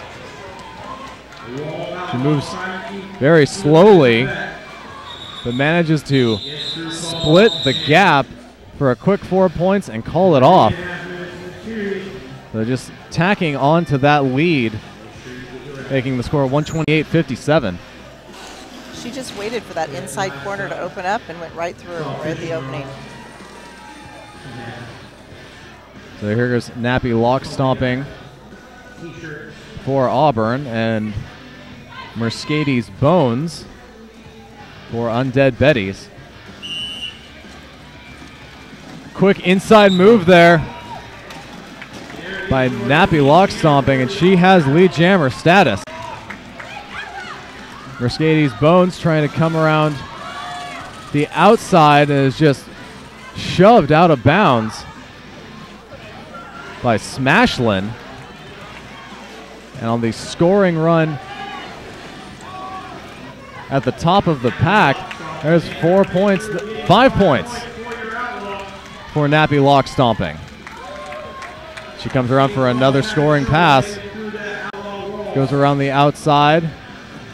A: She moves very slowly, but manages to split the gap for a quick 4 points and call it off. So just tacking onto that lead, making the score 128-57.
C: She just waited for that inside corner to open up and went right through, right at the opening.
A: So here goes Nappy lock stomping for Auburn, and Mercedes Bones for UnDead Bettys. Quick inside move there by Nappy lock stomping, and she has lead jammer status. Mercedes Bones trying to come around the outside and is just shoved out of bounds by Smashlin. And on the scoring run at the top of the pack, there's 4 points, 5 points for Nappy lock stomping. She comes around for another scoring pass. Goes around the outside.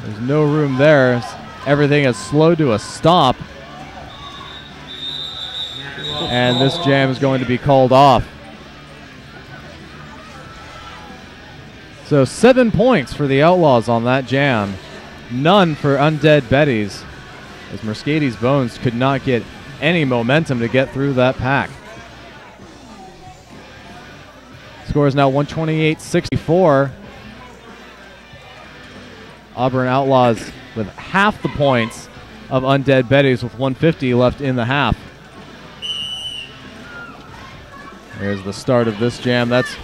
A: There's no room there. Everything is slowed to a stop. And this jam is going to be called off. So 7 points for the Outlaws on that jam. None for UnDead Bettys, as Mercedes Bones could not get any momentum to get through that pack. Score is now 128-64. Auburn Outlaws with half the points of UnDead Bettys with 150 left in the half. Here's the start of this jam. That's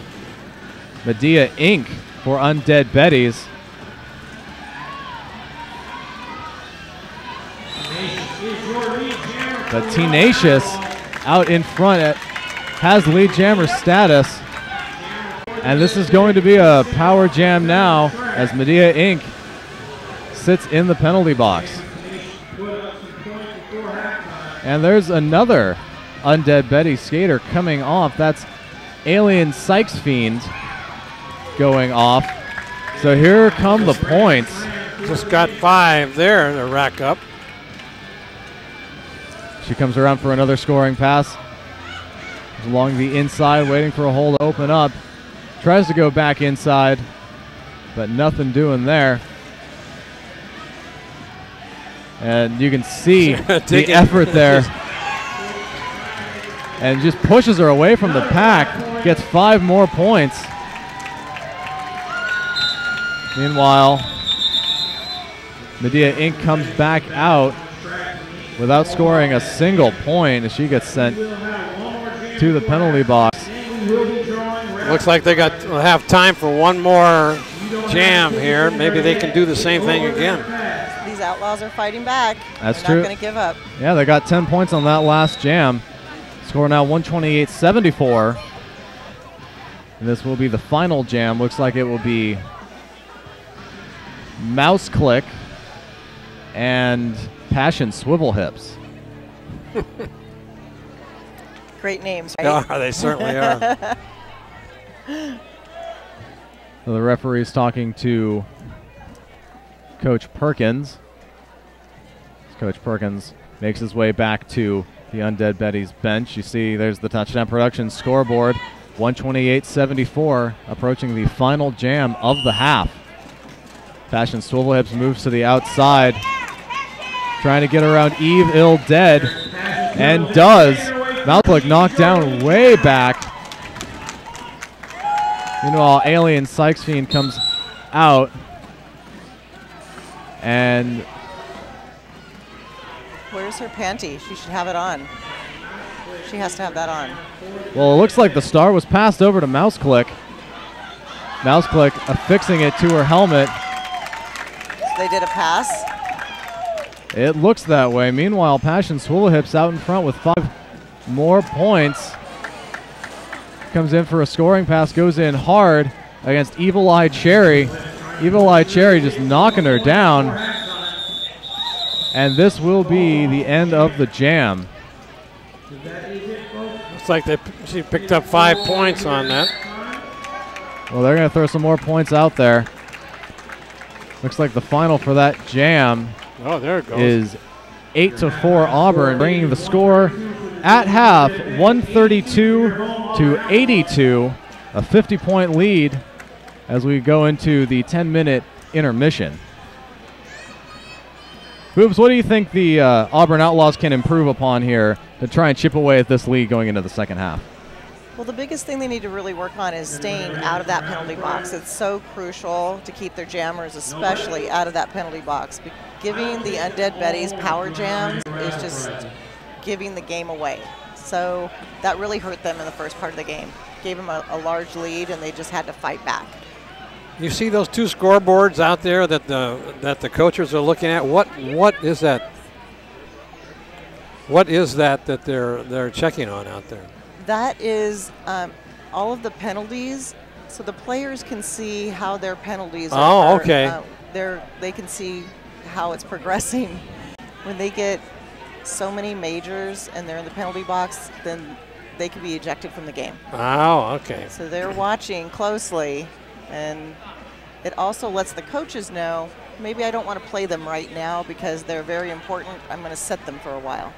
A: Medea Inc. for UnDead Bettys. But Tenacious out in front has lead jammer status. And this is going to be a power jam now as Medea Inc. sits in the penalty box. And there's another UnDead Betty skater coming off. That's Alien Sykes Fiend going off. So here come the points.
B: Just got 5 there to rack up.
A: She comes around for another scoring pass. Along the inside, waiting for a hole to open up. Tries to go back inside, but nothing doing there. And you can see the effort there. And just pushes her away from the pack. Gets 5 more points. Meanwhile, Medea Inc. comes back out without scoring a single point as she gets sent to the penalty box.
B: Looks like they have time for one more jam here. Maybe they can do the same thing again.
C: These Outlaws are fighting back.
A: That's
C: They're
A: true.
C: Not going to give up.
A: Yeah, they got 10 points on that last jam. Score now 128-74. And this will be the final jam. Looks like it will be Mouse Click and Passion Swivel Hips.
C: Great names, right?
B: Yeah, they certainly are.
A: So the referee's talking to Coach Perkins. Coach Perkins makes his way back to the UnDead Bettys bench. You see there's the Touchdown Productions scoreboard. 128-74, approaching the final jam of the half. Passion Swivel Hips moves to the outside, trying to get around Eve Ill Dead, and does. Mouthlook knocked down way back. Meanwhile, Alien Sykes Fiend comes out, and
C: where's her panty? She should have it on. She has to have that on.
A: Well, it looks like the star was passed over to Mouse Click. Mouse Click affixing it to her helmet.
C: So they did a pass.
A: It looks that way. Meanwhile, Passion Swivel Hips out in front with 5 more points. Comes in for a scoring pass, goes in hard against Evil Eye Cherry. Evil Eye Cherry just knocking her down. And this will be the end of the jam.
B: like she picked up 5 points on that.
A: Well, they're going to throw some more points out there. Looks like the final for that jam
B: there it goes.
A: is 8-4 Auburn, bringing the score at half 132-82, a 50-point lead as we go into the 10-minute intermission. Boobs, what do you think the Auburn Outlaws can improve upon here to try and chip away at this lead going into the second half?
C: Well, the biggest thing they need to really work on is staying out of that penalty box. It's so crucial to keep their jammers, especially out of that penalty box. Giving the Undead Bettys power jams is just giving the game away. So that really hurt them in the first part of the game. Gave them a large lead, and they just had to fight back.
B: You see those 2 scoreboards out there that the coaches are looking at. What is that? What is that they're checking on out there?
C: That is all of the penalties, so the players can see how their penalties are.
B: Oh, okay.
C: They can see how it's progressing. When they get so many majors and they're in the penalty box, then they can be ejected from the game.
B: Oh, okay.
C: So they're watching closely, and it also lets the coaches know, maybe I don't want to play them right now because they're very important. I'm going to set them for a while.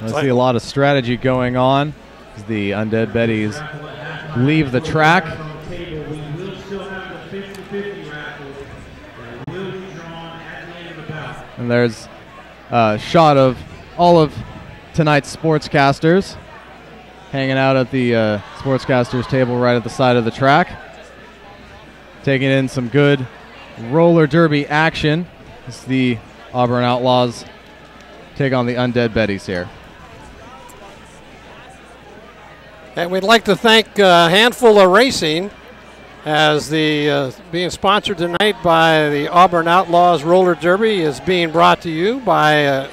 A: I see a lot of strategy going on as the Undead Bettys leave the track. And there's a shot of all of tonight's sportscasters hanging out at the sportscasters table right at the side of the track, taking in some good roller derby action as the Auburn Outlaws take on the Undead Bettys here.
B: And we'd like to thank Handful of Racing as the being sponsored tonight by the Auburn Outlaws Roller Derby is being brought to you by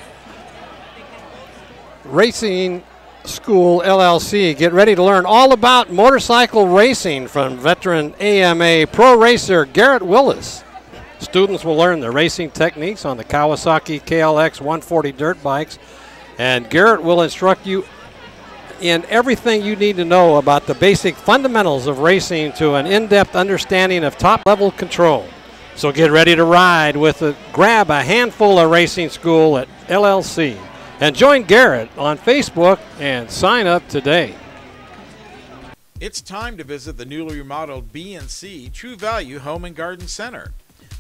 B: Racing School LLC. Get ready to learn all about motorcycle racing from veteran AMA pro racer Garrett Willis. Students will learn the racing techniques on the Kawasaki KLX 140 dirt bikes, and Garrett will instruct you in everything you need to know about the basic fundamentals of racing to an in-depth understanding of top-level control. So get ready to ride grab a Handful of Racing School at LLC. And join Garrett on Facebook and sign up today.
O: It's time to visit the newly remodeled B&C True Value Home and Garden Center.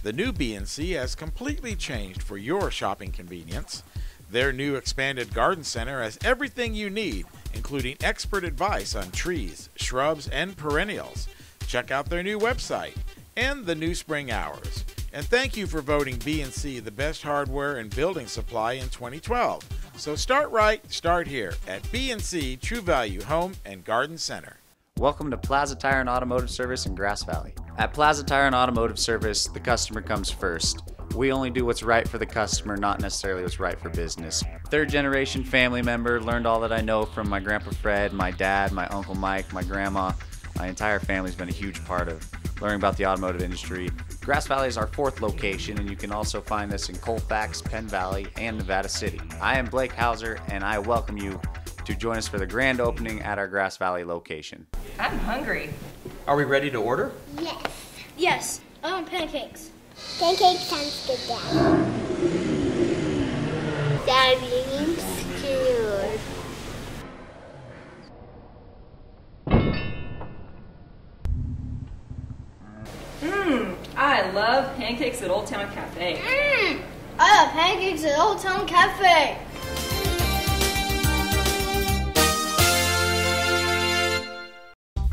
O: The new B&C has completely changed for your shopping convenience. Their new expanded garden center has everything you need, including expert advice on trees, shrubs, and perennials. Check out their new website and the new spring hours. And thank you for voting B&C the best hardware and building supply in 2012. So start right, start here at B&C True Value Home and Garden Center.
P: Welcome to Plaza Tire and Automotive Service in Grass Valley. At Plaza Tire and Automotive Service, the customer comes first. We only do what's right for the customer, not necessarily what's right for business. Third generation family member, learned all that I know from my Grandpa Fred, my dad, my Uncle Mike, my grandma. My entire family's been a huge part of learning about the automotive industry. Grass Valley is our 4th location, and you can also find us in Colfax, Penn Valley, and Nevada City. I am Blake Hauser, and I welcome you to join us for the grand opening at our Grass Valley location.
E: I'm hungry.
S: Are we ready to order?
R: Yes.
L: Yes, I want pancakes.
R: Pancake sounds good, Dad. Daddy skewered.
E: I love pancakes at Old Town Cafe.
L: I love pancakes at Old Town Cafe.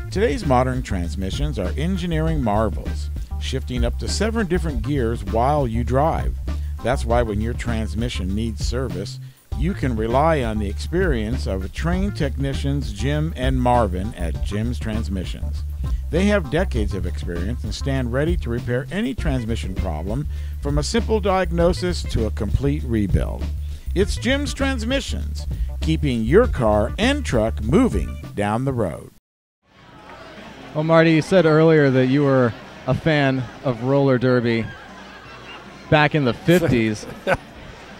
O: Today's modern transmissions are engineering marvels, shifting up to 7 different gears while you drive. That's why when your transmission needs service, you can rely on the experience of trained technicians Jim and Marvin at Jim's Transmissions. They have decades of experience and stand ready to repair any transmission problem, from a simple diagnosis to a complete rebuild. It's Jim's Transmissions, keeping your car and truck moving down the road.
A: Well, Marty, you said earlier that you were a fan of roller derby back in the 50s.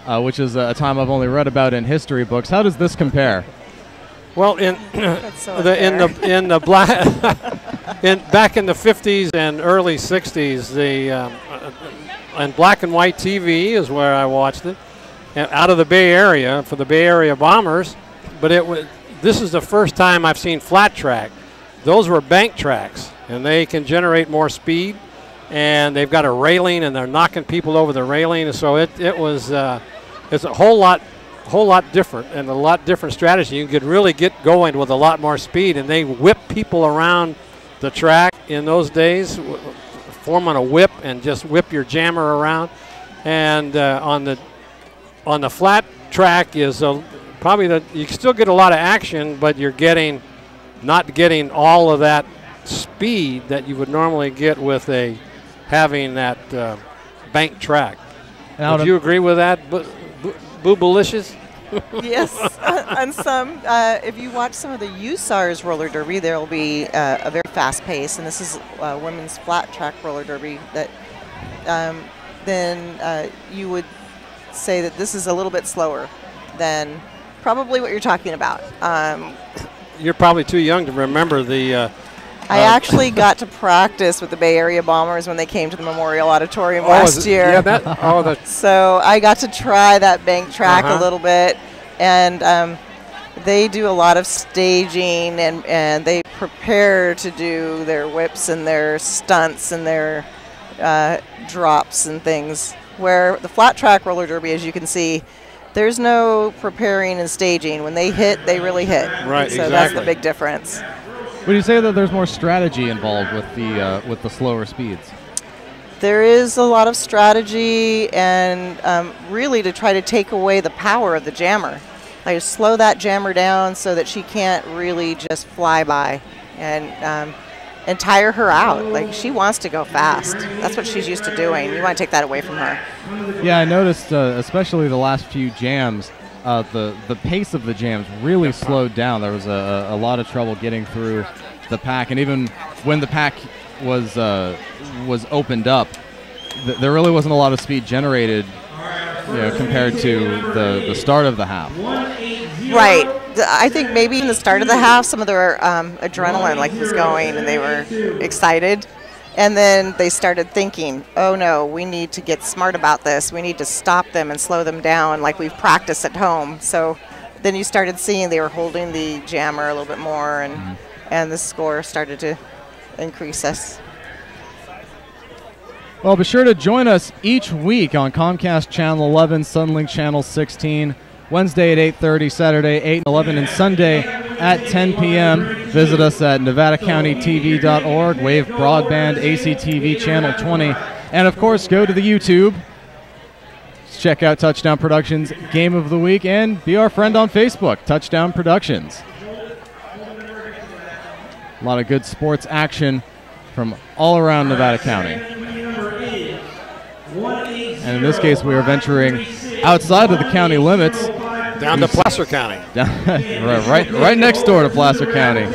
A: which is a time I've only read about in history books. How does this compare?
B: Well, back in the 50s and early 60s, and black and white TV is where I watched it, out of the Bay Area for the Bay Area Bombers. But this is the first time I've seen flat track. Those were bank tracks, and they can generate more speed, and they've got a railing, and they're knocking people over the railing. So it's a whole lot different, and a lot different strategy. You could really get going with a lot more speed, and they whip people around the track in those days, forming a whip and just whip your jammer around. And on the flat track is probably you can still get a lot of action, but you're not getting all of that speed that you would normally get with having that bank track. Would you agree with that, Boobalicious?
C: Yes, on some. If you watch some of the USAR's roller derby, there will be a very fast pace, and this is women's flat track roller derby. That then you would say that this is a little bit slower than probably what you're talking about.
B: You're probably too young to remember the.
C: I actually got to practice with the Bay Area Bombers when they came to the Memorial Auditorium last year.
B: Yeah,
C: so I got to try that bank track a little bit, and they do a lot of staging, and they prepare to do their whips and their stunts and their drops and things. Where the flat track roller derby, as you can see, there's no preparing and staging. When they hit, they really hit.
B: Right,
C: so that's the big difference.
A: Would you say that there's more strategy involved with the slower speeds?
C: There is a lot of strategy, and really to try to take away the power of the jammer. Like slow that jammer down so that she can't really just fly by and tire her out. Like, she wants to go fast. That's what she's used to doing. You want to take that away from her.
A: Yeah, I noticed, especially the last few jams, the pace of the jams really slowed down. There was a lot of trouble getting through the pack, and even when the pack was opened up, there really wasn't a lot of speed generated, compared to the start of the half.
C: Right. I think maybe in the start of the half, some of their adrenaline was going, and they were excited. And then they started thinking, oh no, we need to get smart about this. We need to stop them and slow them down like we've practiced at home. So then you started seeing they were holding the jammer a little bit more, and the score started to increase us.
A: Well, be sure to join us each week on Comcast Channel 11, Sunlink Channel 16, Wednesday at 8:30, Saturday 8 and 11, and Sunday at 10 p.m. Visit us at NevadaCountyTV.org, Wave Broadband, ACTV Channel 20, and of course go to the YouTube. Check out Touchdown Productions Game of the Week and be our friend on Facebook, Touchdown Productions. A lot of good sports action from all around Nevada County. And in this case, we are venturing outside of the county limits.
B: Down to Placer County.
A: right next door to Placer County.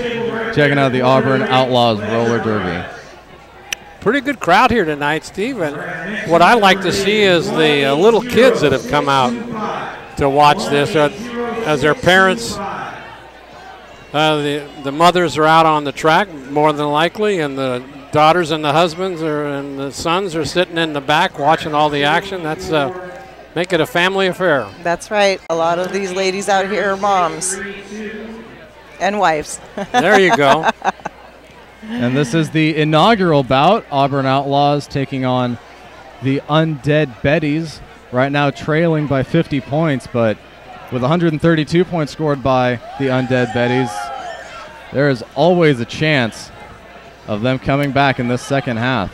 A: Checking out the Auburn Outlaws Roller Derby.
B: Pretty good crowd here tonight, Steve. And what I like to see is the little kids that have come out to watch this. As their parents, the mothers are out on the track more than likely, and the daughters and the husbands and the sons are sitting in the back watching all the action. That's make it a family affair.
C: That's right. A lot of these ladies out here are moms and wives.
B: There you go.
A: And this is the inaugural bout. Auburn Outlaws taking on the UnDead Bettys. Right now trailing by 50 points, but with 132 points scored by the UnDead Bettys, there is always a chance of them coming back in this second half.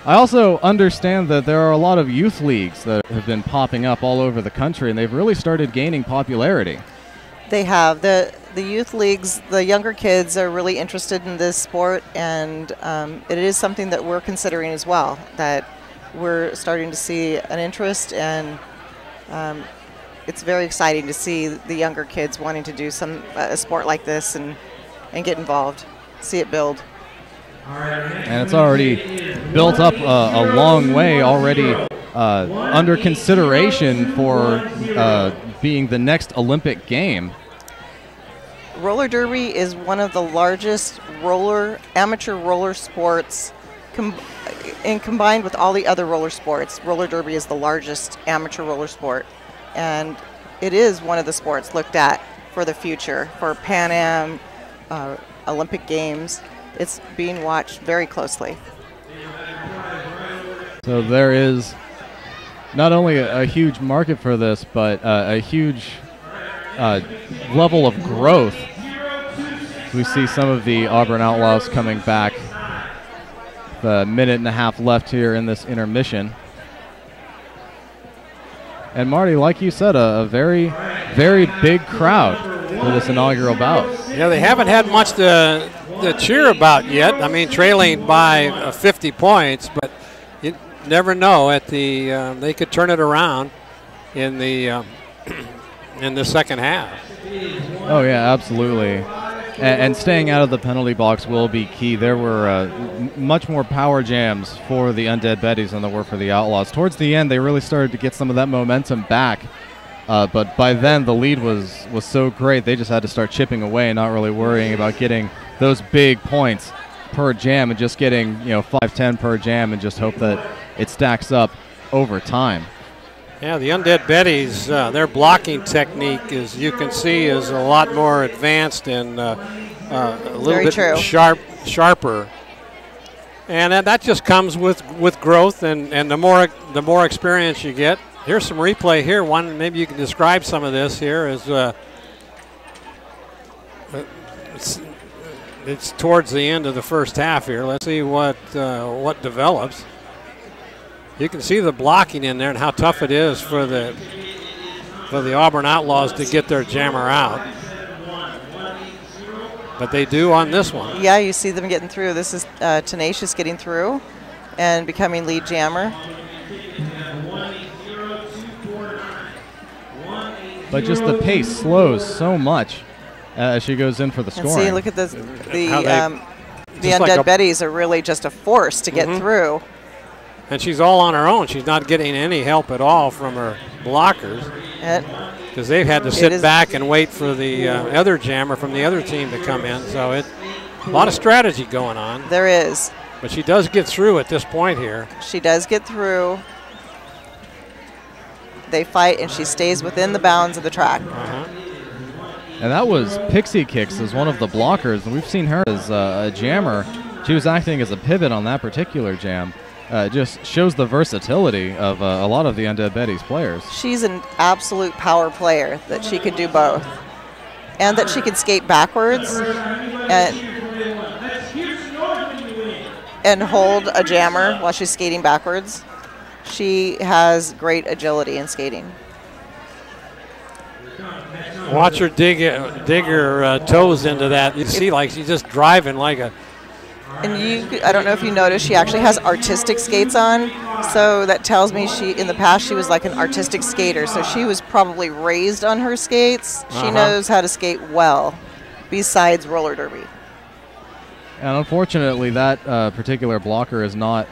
A: I also understand that there are a lot of youth leagues that have been popping up all over the country, and they've really started gaining popularity.
C: They have. The youth leagues, the younger kids are really interested in this sport, and it is something that we're considering as well, that we're starting to see an interest, and it's very exciting to see the younger kids wanting to do a sport like this and get involved, see it build.
A: And it's already built up a long way already under consideration for being the next Olympic game.
C: Roller derby is one of the largest amateur roller sports, and combined with all the other roller sports, roller derby is the largest amateur roller sport, and it is one of the sports looked at for the future for Pan Am, Olympic Games. It's being watched very closely.
A: So there is not only a huge market for this, but a huge level of growth. We see some of the Auburn Outlaws coming back. The minute and a half left here in this intermission. And Marty, like you said, a very, very big crowd for this inaugural bout.
B: Yeah, they haven't had much to cheer about yet. I mean, trailing by 50 points, but you never know. At the they could turn it around in the second half.
A: Oh yeah, absolutely. And staying out of the penalty box will be key. There were much more power jams for the UnDead Bettys than there were for the Outlaws. Towards the end, they really started to get some of that momentum back. But by then, the lead was so great, they just had to start chipping away and not really worrying about getting those big points per jam and just getting 5-10 per jam and just hope that it stacks up over time.
B: Yeah, the UnDead Bettys, their blocking technique, as you can see, is a lot more advanced and a little bit sharper. And that just comes with growth and the more experience you get. Here's some replay here. One, maybe you can describe some of this here. It's towards the end of the first half here. Let's see what develops. You can see the blocking in there and how tough it is for the Auburn Outlaws to get their jammer out. But they do on this one.
C: Yeah, you see them getting through. This is Tenacious getting through and becoming lead jammer.
A: But just the pace slows so much as she goes in for the scoring.
C: And see, look at this. The UnDead Bettys are really just a force to get through.
B: And she's all on her own. She's not getting any help at all from her blockers because they've had to sit back and wait for the other jammer from the other team to come in. So a lot of strategy going on.
C: There is.
B: But she does get through at this point here.
C: She does get through. They fight, and she stays within the bounds of the track.
A: And that was Pixie Kicks as one of the blockers, and we've seen her as a jammer. She was acting as a pivot on that particular jam. Just shows the versatility of a lot of the UnDead Bettys players. She's
C: an absolute power player, that she could do both. And that she can skate backwards and hold a jammer while she's skating backwards. She has great agility in skating.
B: Watch her dig her toes into that. You see, like she's just driving like a...
C: And I don't know if you noticed, she actually has artistic skates on. So that tells me in the past she was like an artistic skater. So she was probably raised on her skates. She knows how to skate well, besides roller derby.
A: And unfortunately, that particular blocker is not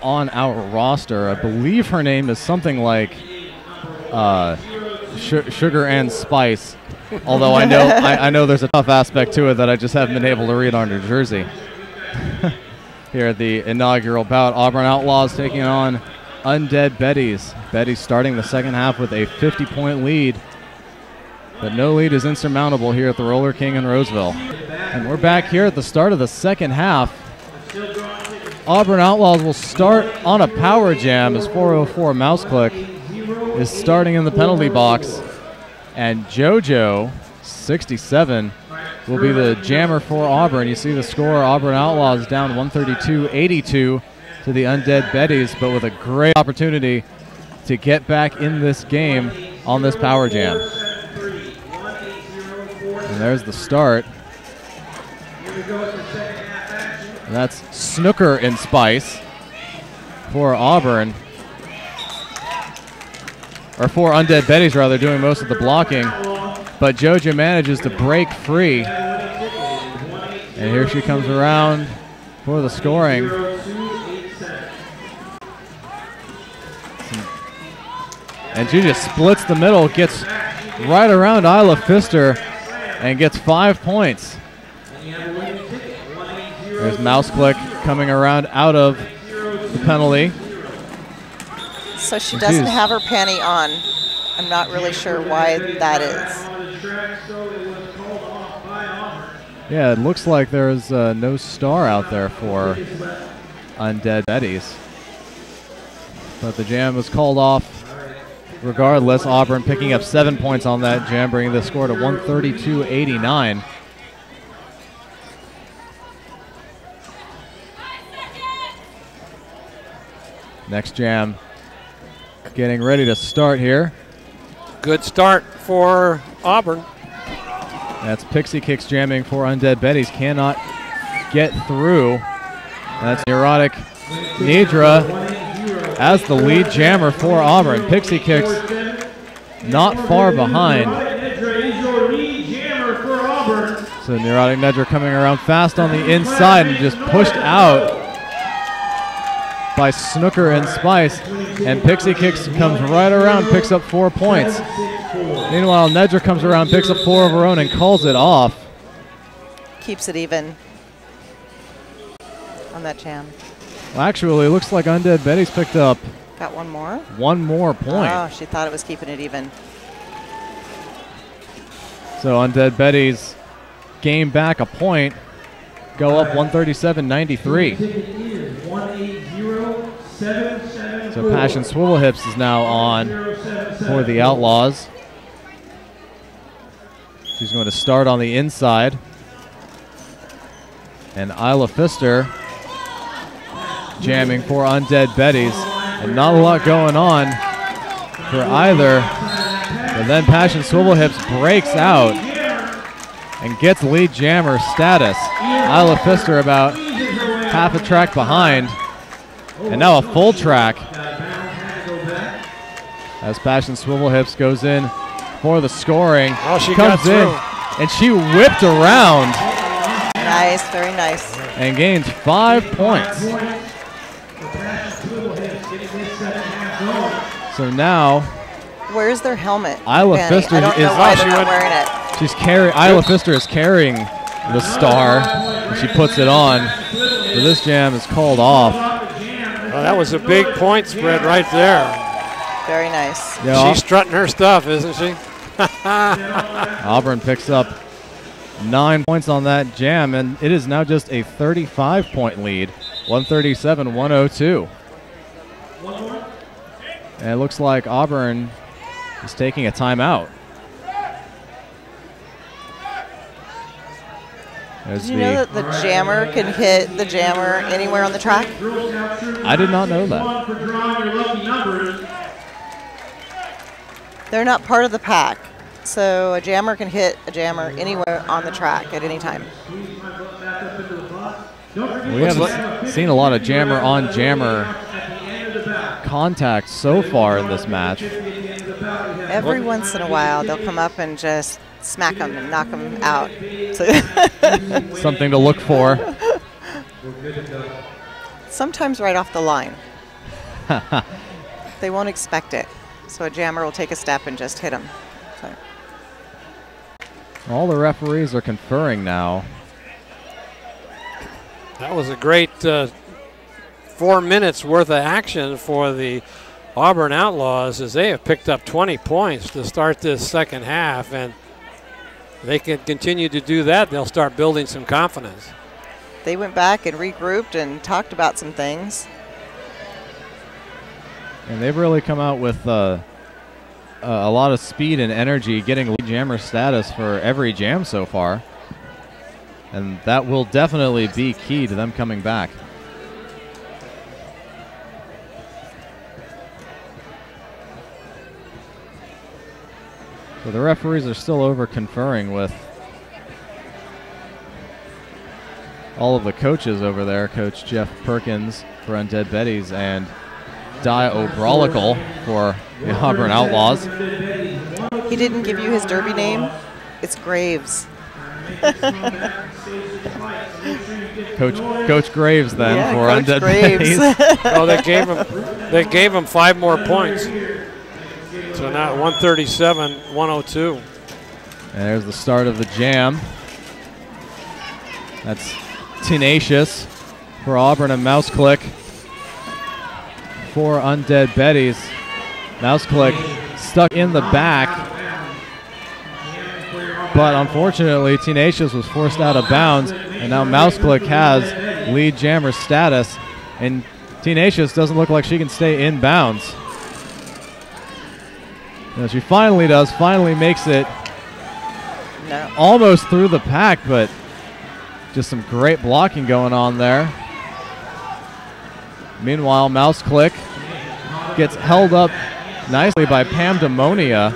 A: on our roster. I believe her name is something like Sugar and Spice. Although I know there's a tough aspect to it that I just haven't been able to read on her jersey. Here at the inaugural bout, Auburn Outlaws taking on UnDead Bettys. Bettys starting the second half with a 50-point lead. But no lead is insurmountable here at the Roller King in Roseville. And we're back here at the start of the second half. Auburn Outlaws will start on a power jam as 404 Mouse Click is starting in the penalty box. And JoJo, 67, will be the jammer for Auburn. You see the score, Auburn Outlaws down 132-82 to the UnDead Bettys, but with a great opportunity to get back in this game on this power jam. And there's the start. And that's Snooker and Spice for Auburn. Or for UnDead Bettys, rather, doing most of the blocking. But JoJo manages to break free. And here she comes around for the scoring. So And she just splits the middle, gets right around Isla Pfister, and gets 5 points. There's Mouse Click coming around out of the penalty.
C: So she doesn't have her panty on. I'm not really sure why that is.
A: Yeah, it looks like there's no star out there for UnDead Bettys. But the jam was called off regardless. Auburn picking up 7 points on that jam, bringing the score to 132-89. Next jam getting ready to start here.
B: Good start for Auburn.
A: That's Pixie Kicks jamming for UnDead Bettys. Cannot get through. That's Neurotic Nidra as the lead jammer for Auburn. Pixie Kicks not far behind. So Neurotic Nedra coming around fast on the inside and just pushed out by Snooker and Spice. And Pixie Kicks comes right around, picks up 4 points. Meanwhile, Nedra comes around, picks up 4 of her own and calls it off.
C: Keeps it even on that jam.
A: Well, actually, it looks like UnDead Bettys picked up
C: Got one more?
A: One more point.
C: Oh, she thought it was keeping it even.
A: So UnDead Bettys gain back a point, go up 137-93. So Passion Swivel Hips is now on for the Outlaws. She's going to start on the inside. And Isla Pfister jamming for UnDead Bettys. And not a lot going on for either. But then Passion Swivel Hips breaks out and gets lead jammer status. Isla Pfister about half a track behind. And now a full track as Passion Swivel Hips goes in for the scoring.
B: Oh, she
A: comes in and she whipped around.
C: Nice, very nice.
A: And gains 5 points. So now,
C: where's their helmet?
A: Isla Pfister
C: I don't know why they're not wearing it.
A: She's Isla Pfister is carrying the star, and she puts it on. So this jam is called off.
B: Oh, that was a big point spread right there.
C: Very nice.
A: Yeah,
B: she's strutting her stuff, isn't she?
A: Auburn picks up 9 points on that jam, and it is now just a 35-point lead, 137-102. And it looks like Auburn is taking a timeout.
C: Did you know that the jammer can hit the jammer anywhere on the track?
A: I did not know that.
C: They're not part of the pack, so a jammer can hit a jammer anywhere on the track at any time.
A: We haven't seen a lot of jammer on jammer contact so far in this match.
C: Every once in a while, they'll come up and just smack them and knock them out. So
A: something to look for.
C: Sometimes right off the line. They won't expect it. So a jammer will take a step and just hit them. So.
A: All the referees are conferring now.
B: That was a great 4 minutes worth of action for the Auburn Outlaws, as they have picked up 20 points to start this second half, and they can continue to do that. They'll start building some confidence.
C: They went back and regrouped and talked about some things.
A: And they've really come out with a lot of speed and energy, getting lead jammer status for every jam so far. And that will definitely be key to them coming back. So the referees are still over conferring with all of the coaches over there. Coach Jeff Perkins for UnDead Bettys and Di O'Brolical for the Auburn Outlaws.
C: He didn't give you his derby name? It's Graves.
A: Coach Graves then for UnDead Bettys.
B: Oh, they gave him 5 more points. So now 137-102.
A: And there's the start of the jam. That's Tenacious for Auburn and Mouse Click for UnDead Bettys. Mouse Click stuck in the back, but unfortunately Tenacious was forced out of bounds, and now Mouse Click has lead jammer status, and Tenacious doesn't look like she can stay in bounds. Now she finally does, finally makes it almost through the pack, but just some great blocking going on there. Meanwhile, Mouse Click gets held up nicely by Pandemonium,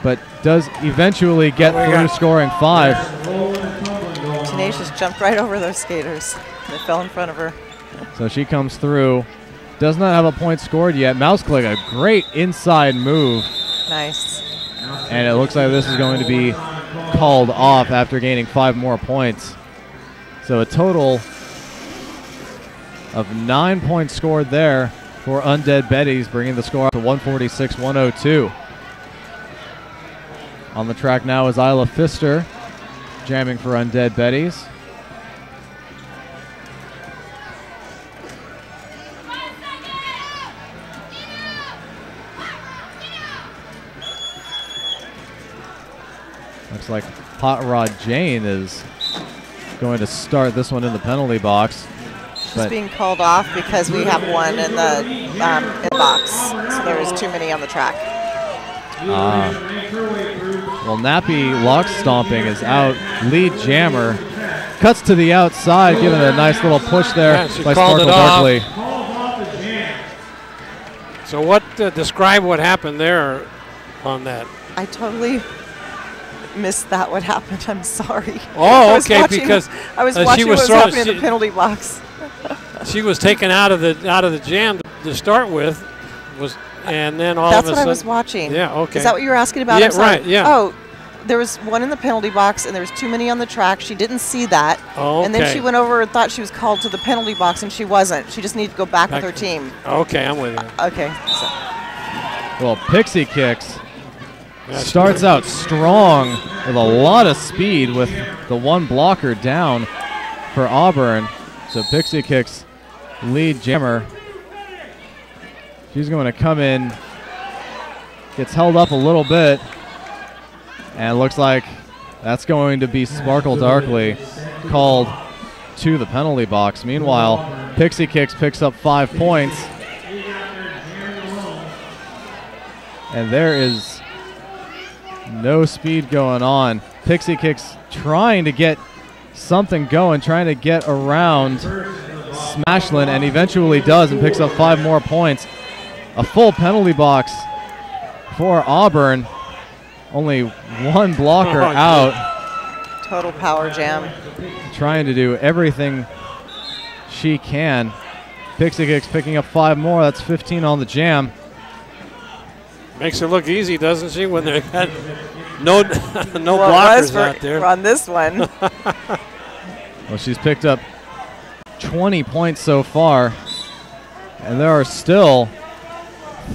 A: but does eventually get through, scoring 5.
C: Tenacious jumped right over those skaters. They fell in front of her.
A: So she comes through. Does not have a point scored yet. Mouse Click, a great inside move.
C: Nice.
A: And it looks like this is going to be called off after gaining 5 more points. So a total of 9 points scored there for UnDead Bettys, bringing the score up to 146-102. On the track now is Isla Pfister, jamming for UnDead Bettys. Looks like Hot Rod Jane is going to start this one in the penalty box.
C: She's being called off because we have one in the box. So there was too many on the track.
A: Well, Nappy Lock Stomping is out. Lead jammer cuts to the outside, giving it a nice little push there by Sparkle Darkly.
B: So what, describe what happened there on that?
C: I totally missed that. What happened? I'm sorry.
B: Oh, okay, because
C: I was watching what was happening in the penalty box.
B: She was taken out of the jam to start with, and then all of a sudden.
C: That's what I was watching.
B: Yeah, okay.
C: Is that what you were asking about?
B: Yeah, right. Yeah.
C: Oh, there was one in the penalty box, and there was too many on the track. She didn't see that.
B: Oh, okay.
C: And then she went over and thought she was called to the penalty box, and she wasn't. She just needed to go back with her team.
B: Okay, I'm with you.
C: Okay. So.
A: Well, Pixie Kicks starts out strong with a lot of speed with the one blocker down for Auburn. So Pixie Kicks lead jammer. She's going to come in, gets held up a little bit, and it looks like that's going to be Sparkle Darkly called to the penalty box. Meanwhile, Pixie Kicks picks up 5 points. And there is no speed going on. Pixie Kicks trying to get something going, trying to get around Smashlin, and eventually does and picks up 5 more points. A full penalty box for Auburn. Only one blocker out.
C: Total power jam.
A: Trying to do everything she can. Pixie Kicks picking up 5 more. That's 15 on the jam.
B: Makes it look easy, doesn't she, when they had no blockers out there.
C: On this one.
A: Well, she's picked up 20 points so far, and there are still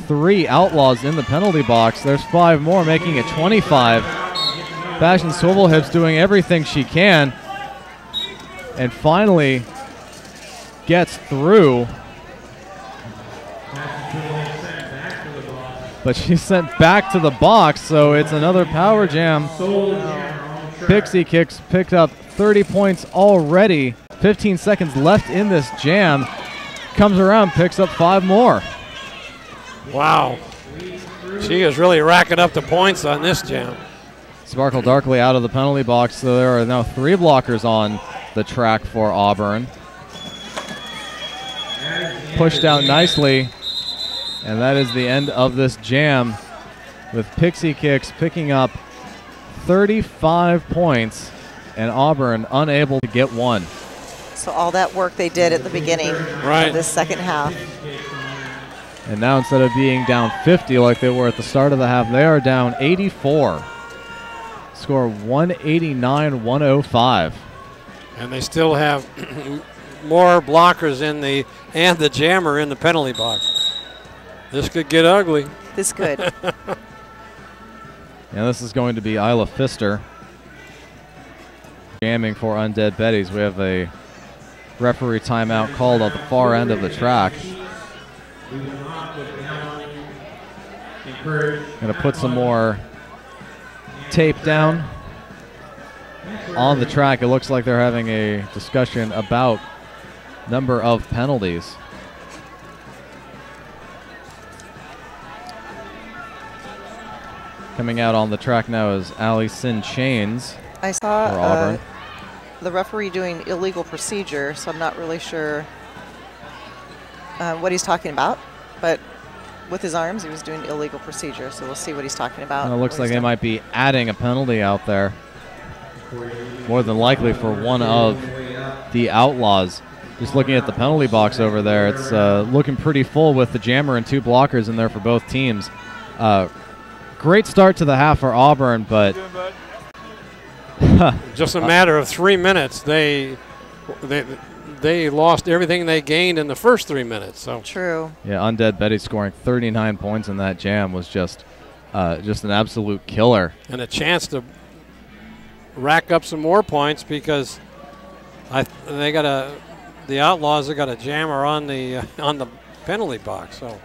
A: 3 Outlaws in the penalty box. There's 5 more, making it 25. Fashion Swivel Hips doing everything she can, and finally gets through. But she's sent back to the box, so it's another power jam. Pixie Kicks picked up 30 points already. 15 seconds left in this jam. Comes around, picks up 5 more.
B: Wow. She is really racking up the points on this jam.
A: Sparkle Darkly out of the penalty box, so there are now 3 blockers on the track for Auburn. Pushed out nicely. And that is the end of this jam, with Pixie Kicks picking up 35 points and Auburn unable to get one.
C: So all that work they did at the beginning of this second half.
A: And now instead of being down 50 like they were at the start of the half, they are down 84. Score 189-105.
B: And they still have more blockers and the jammer in the penalty box. This could get ugly.
C: This could.
A: And this is going to be Isla Pfister jamming for UnDead Bettys. We have a referee timeout called at the far end of the track. Going to put some more tape down on the track. It looks like they're having a discussion about number of penalties. Coming out on the track now is Allison Chains.
C: I saw
A: for Auburn.
C: The referee doing illegal procedure, so I'm not really sure what he's talking about. But with his arms, he was doing illegal procedure, so we'll see what he's talking about.
A: And it looks like they might be adding a penalty out there. More than likely for one of the Outlaws. Just looking at the penalty box over there, it's looking pretty full with the jammer and 2 blockers in there for both teams. Great start to the half for Auburn, but
B: just a matter of 3 minutes. They lost everything they gained in the first 3 minutes. So
C: true.
A: Yeah, UnDead Betty scoring 39 points in that jam was just an absolute killer.
B: And a chance to rack up some more points because the Outlaws have got a jammer on the penalty box. So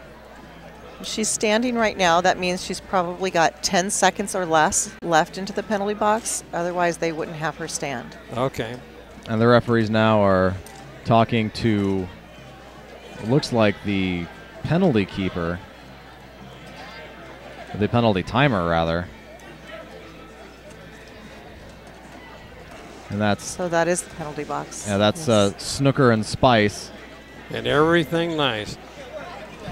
C: she's standing right now. That means she's probably got 10 seconds or less left into the penalty box. Otherwise, they wouldn't have her stand.
B: Okay.
A: And the referees now are talking to, it looks like the penalty keeper, the penalty timer, rather. And that's...
C: So that is the penalty box.
A: Yeah, that's Snooker and Spice.
B: And everything nice.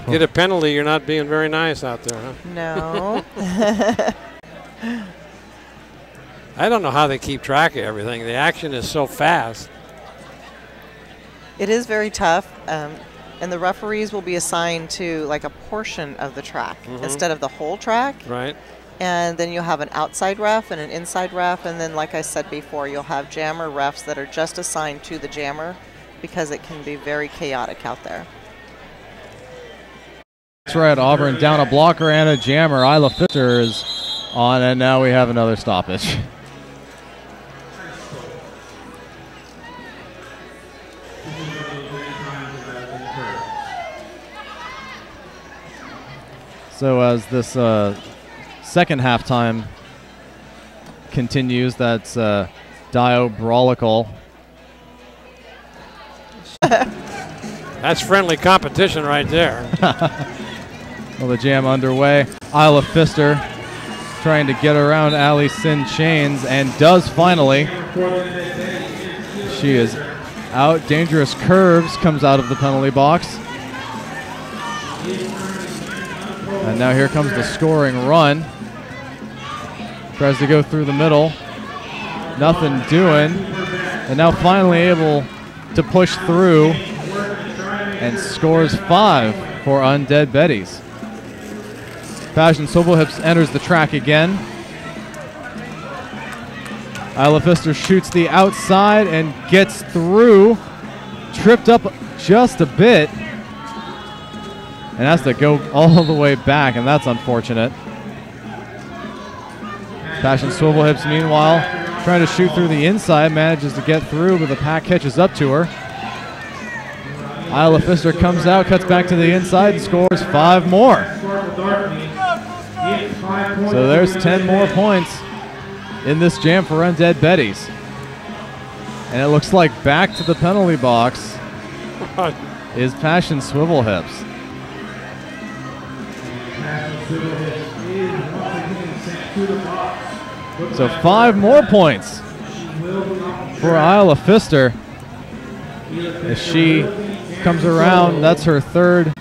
B: Get a penalty, you're not being very nice out there, huh?
C: No.
B: I don't know how they keep track of everything. The action is so fast.
C: It is very tough, and the referees will be assigned to like a portion of the track instead of the whole track.
B: Right.
C: And then you'll have an outside ref and an inside ref, and then like I said before, you'll have jammer refs that are just assigned to the jammer because it can be very chaotic out there.
A: That's right, Auburn down a blocker and a jammer. Isla Pfister is on, and now we have another stoppage. So as this second halftime continues, that's diabrolical.
B: That's friendly competition right there.
A: Well, the jam underway. Isla Pfister trying to get around Allison Chains and does finally. She is out. Dangerous Curves comes out of the penalty box. And now here comes the scoring run. Tries to go through the middle. Nothing doing. And now finally able to push through and scores 5 for UnDead Bettys. Passion Swivelhips enters the track again. Isla Pfister shoots the outside and gets through. Tripped up just a bit. And has to go all the way back, and that's unfortunate. Passion Swivelhips, meanwhile, trying to shoot through the inside, manages to get through, but the pack catches up to her. Isla Pfister comes out, cuts back to the inside, and scores 5 more. So there's 10 more points in this jam for UnDead Bettys. And it looks like back to the penalty box is Passion Swivelhips. So 5 more points for Isla Pfister as she comes around. That's her 3rd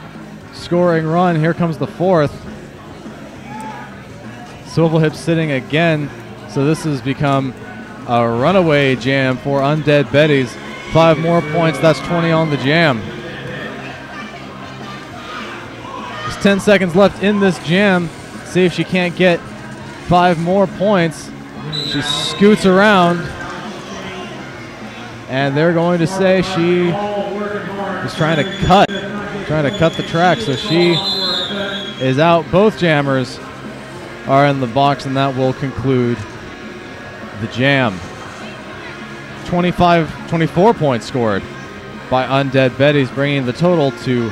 A: scoring run. Here comes the 4th. Swivelhips sitting again. So this has become a runaway jam for UnDead Bettys. 5 more points. That's 20 on the jam. There's 10 seconds left in this jam. See if she can't get 5 more points. She scoots around. And they're going to say she is trying to cut the track. So she is out both jammers are in the box, and that will conclude the jam. 24 points scored by UnDead Bettys, bringing the total to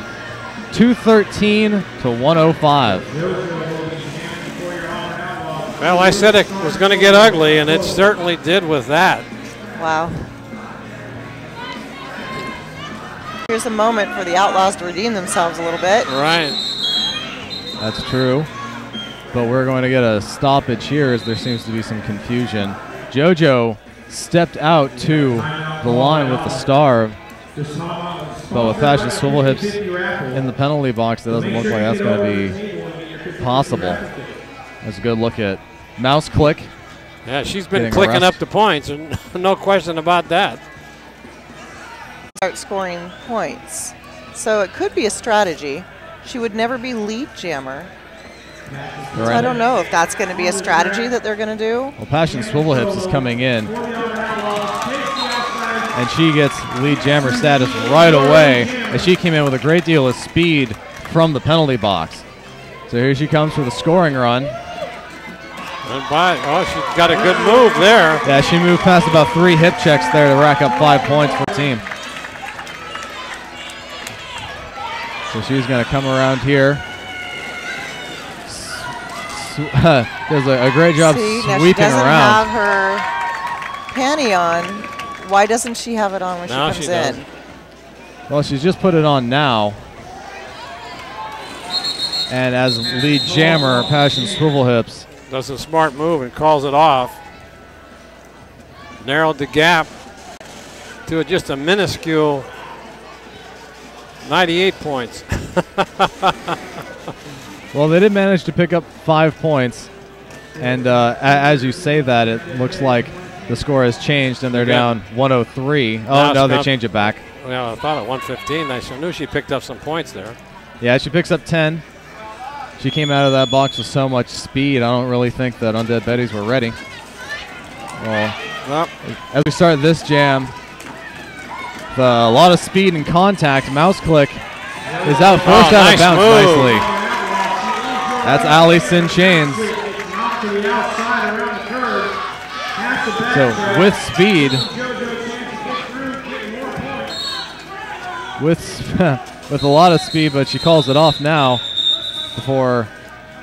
A: 213 to 105.
B: Well, I said it was going to get ugly, and it certainly did with that.
C: Wow. Here's a moment for the Outlaws to redeem themselves a little bit.
B: Right.
A: That's true. But we're going to get a stoppage here as there seems to be some confusion. JoJo stepped out to the line with the star. But with Fashion Swivel Hips in the penalty box, it doesn't look like that's going to be possible. That's a good look at Mouse Click.
B: Yeah, she's been clicking up the points, and no question about that.
C: Start scoring points. So it could be a strategy. She would never be lead jammer. So I don't know if that's going to be a strategy that they're going to do.
A: Well, Passion Swivel Hips is coming in, and she gets lead jammer status right away as she came in with a great deal of speed from the penalty box. So here she comes for the scoring run.
B: Oh, she got a good move there.
A: Yeah, she moved past about 3 hip checks there to rack up 5 points for the team. So she's going to come around here. Does a great job sweeping
C: she doesn't
A: around.
C: Have her panty on. Why doesn't she have it on when she comes in?
A: Well, she's just put it on now. And as lead jammer, Passion Swivel Hips
B: does a smart move and calls it off. Narrowed the gap to just a minuscule 98 points.
A: Well, they did manage to pick up 5 points. And as you say that, it looks like the score has changed and they're down 103. Oh, no, they changed it back.
B: Well, I thought at 115. I knew she picked up some points there.
A: Yeah, she picks up 10. She came out of that box with so much speed, I don't really think that UnDead Bettys were ready. Well, as we start this jam, with a lot of speed and contact, Mouse Click is out first out of bounds nicely. That's Allison Chains. So with speed, with a lot of speed, but she calls it off now before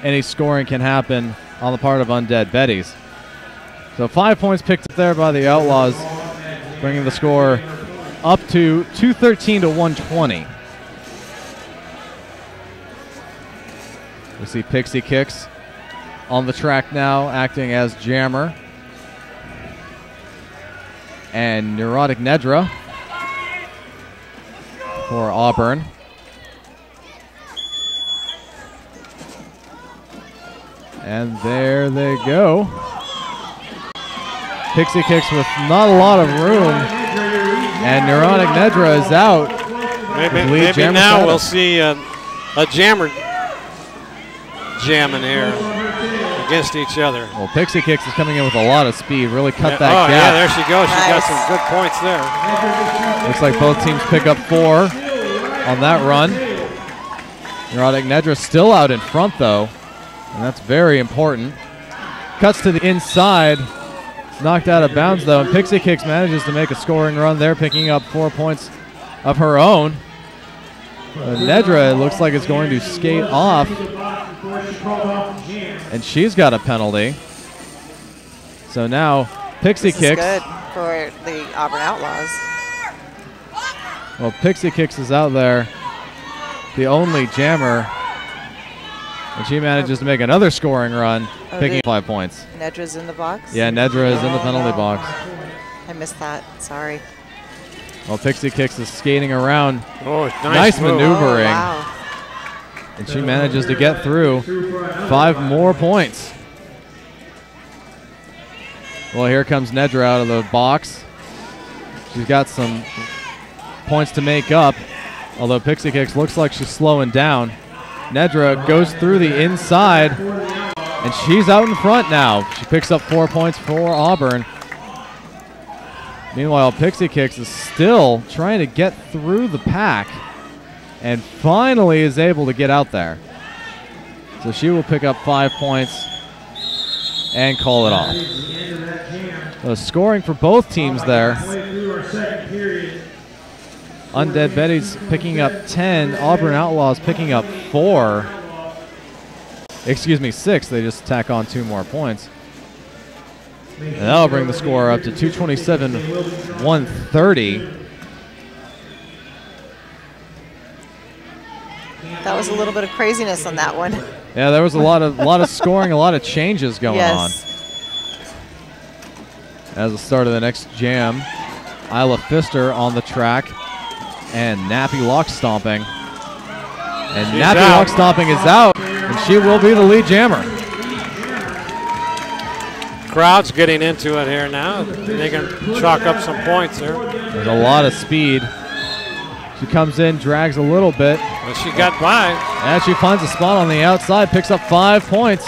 A: any scoring can happen on the part of UnDead Bettys. So 5 points picked up there by the Outlaws, bringing the score up to 213 to 120. We see Pixie Kicks on the track now, acting as jammer. And Neurotic Nedra for Auburn. And there they go. Pixie Kicks with not a lot of room. And Neurotic Nedra is out.
B: Maybe now we'll see a jammer jamming here against each other.
A: Well, Pixie Kicks is coming in with a lot of speed. Really cut that gap.
B: Yeah, there she goes. She got some good points there.
A: Looks like both teams pick up 4 on that run. Neurotic Nedra still out in front, though, and that's very important. Cuts to the inside. Knocked out of bounds, though, and Pixie Kicks manages to make a scoring run there, picking up 4 points of her own. Nedra, it looks like, is going to skate off, and she's got a penalty. So now Pixie Kicks.
C: This is good for the Auburn Outlaws.
A: Well, Pixie Kicks is out there, the only jammer, and she manages to make another scoring run, picking 5 points.
C: Nedra's in the box?
A: Yeah, Nedra is in the penalty box.
C: I missed that. Sorry.
A: Well, Pixie Kicks is skating around.
B: Oh,
A: nice maneuvering.
C: Oh, wow.
A: And she manages to get through 5 more points. Well, here comes Nedra out of the box. She's got some points to make up, although Pixie Kicks looks like she's slowing down. Nedra goes through the inside, and she's out in front now. She picks up 4 points for Auburn. Meanwhile, Pixie Kicks is still trying to get through the pack and finally is able to get out there. So she will pick up 5 points and call it off. So scoring for both teams there. UnDead Bettys picking up 10. Auburn Outlaws picking up 4. Excuse me, 6. They just tack on 2 more points. And that'll bring the score up to 227-130.
C: That was a little bit of craziness on that one.
A: Yeah, there was a lot of scoring, a lot of changes going on. As the start of the next jam, Isla Pfister on the track, and Nappy Lock Stomping. And
B: She's
A: Nappy
B: out.
A: Lock Stomping is out, and she will be the lead jammer.
B: Crowd's getting into it here now. They can chalk up some points there.
A: There's a lot of speed. She comes in, drags a little bit.
B: Well, she got by.
A: And she finds a spot on the outside, picks up 5 points.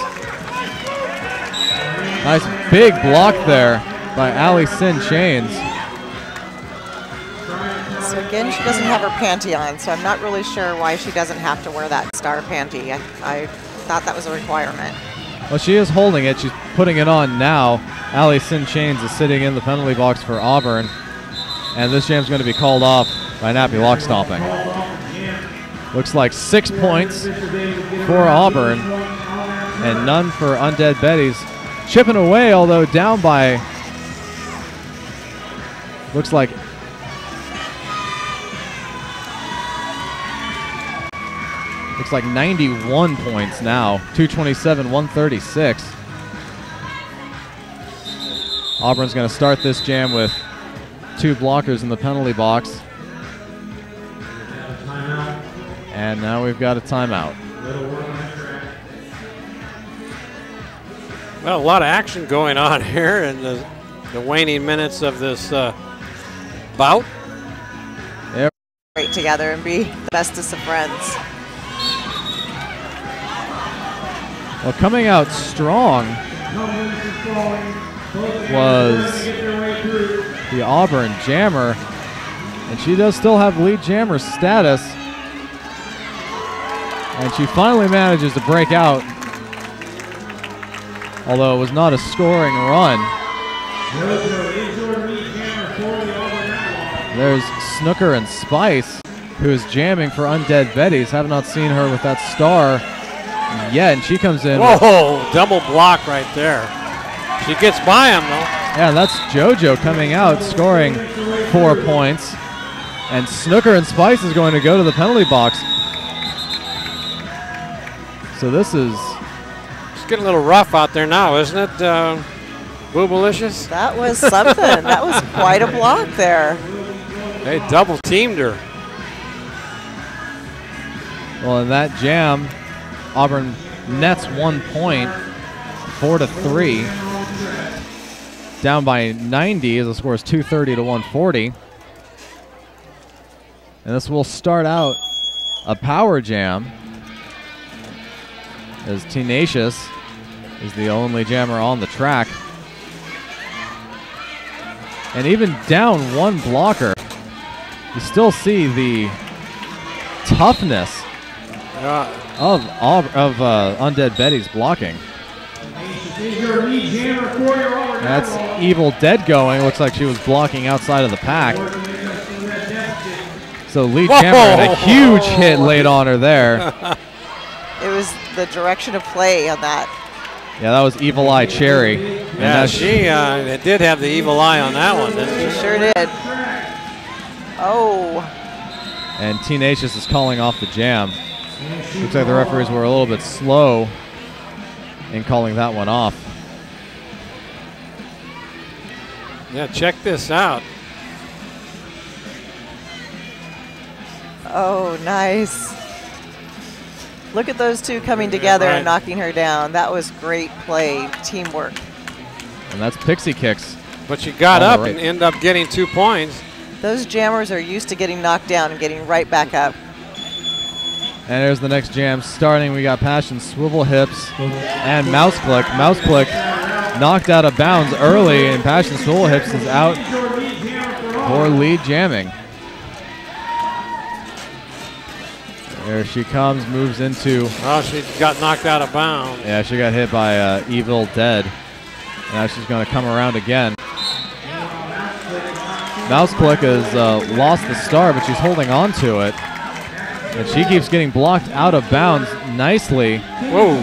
A: Nice big block there by Ali Sin Chains.
C: So again, she doesn't have her panty on, so I'm not really sure why she doesn't have to wear that star panty. I thought that was a requirement.
A: Well, she is holding it. She's putting it on now. Ali Sin Chains is sitting in the penalty box for Auburn. And this jam's going to be called off by Nappy Lock Stomping. Looks like 6 points for Auburn and none for UnDead Bettys. Chipping away, although down by, looks like, looks like 91 points now. 227-136. Auburn's going to start this jam with 2 blockers in the penalty box. And now we've got a timeout.
B: Well, a lot of action going on here in the waning minutes of this bout.
A: Yep.
C: Right together and be the bestest of friends.
A: Well, coming out strong was the Auburn jammer, and she does still have lead jammer status. And she finally manages to break out, although it was not a scoring run. There's Snooker and Spice, who is jamming for UnDead Bettys. Have not seen her with that star yet, and she comes in.
B: Whoa, double block right there. She gets by him, though.
A: Yeah, that's JoJo coming out, scoring 4 points. And Snooker and Spice is going to go to the penalty box. So this is...
B: It's getting a little rough out there now, isn't it, Boobalicious?
C: That was something. That was quite a block there.
B: They double teamed her.
A: Well, in that jam, Auburn nets 1 point, 4-3. Down by 90 as the score is 230-140. And this will start out a power jam, as Tenacious is the only jammer on the track. And even down 1 blocker, you still see the toughness of UnDead Bettys blocking. That's Evil Dead going. Looks like she was blocking outside of the pack. So lead jammer had a huge hit laid on her there.
C: It was the direction of play on that.
A: Yeah, that was Evil Eye Cherry.
B: Yeah, she did have the evil eye on that one, didn't she?
C: She sure did. Oh.
A: And Tenacious is calling off the jam. Looks like the referees were a little bit slow in calling that one off.
B: Yeah, check this out.
C: Oh, nice. Look at those two coming together and knocking her down. That was great play, teamwork.
A: And that's Pixie Kicks.
B: But she got up and ended up getting 2 points.
C: Those jammers are used to getting knocked down and getting right back up.
A: And there's the next jam starting. We got Passion Swivel Hips and Mouse Click. Mouse Click knocked out of bounds early, and Passion Swivel Hips is out for lead jamming. There she comes, moves into...
B: Oh, she got knocked out of bounds.
A: Yeah, she got hit by Evil Dead. Now she's going to come around again. Mouseclick has lost the star, but she's holding on to it. And she keeps getting blocked out of bounds nicely.
B: Whoa.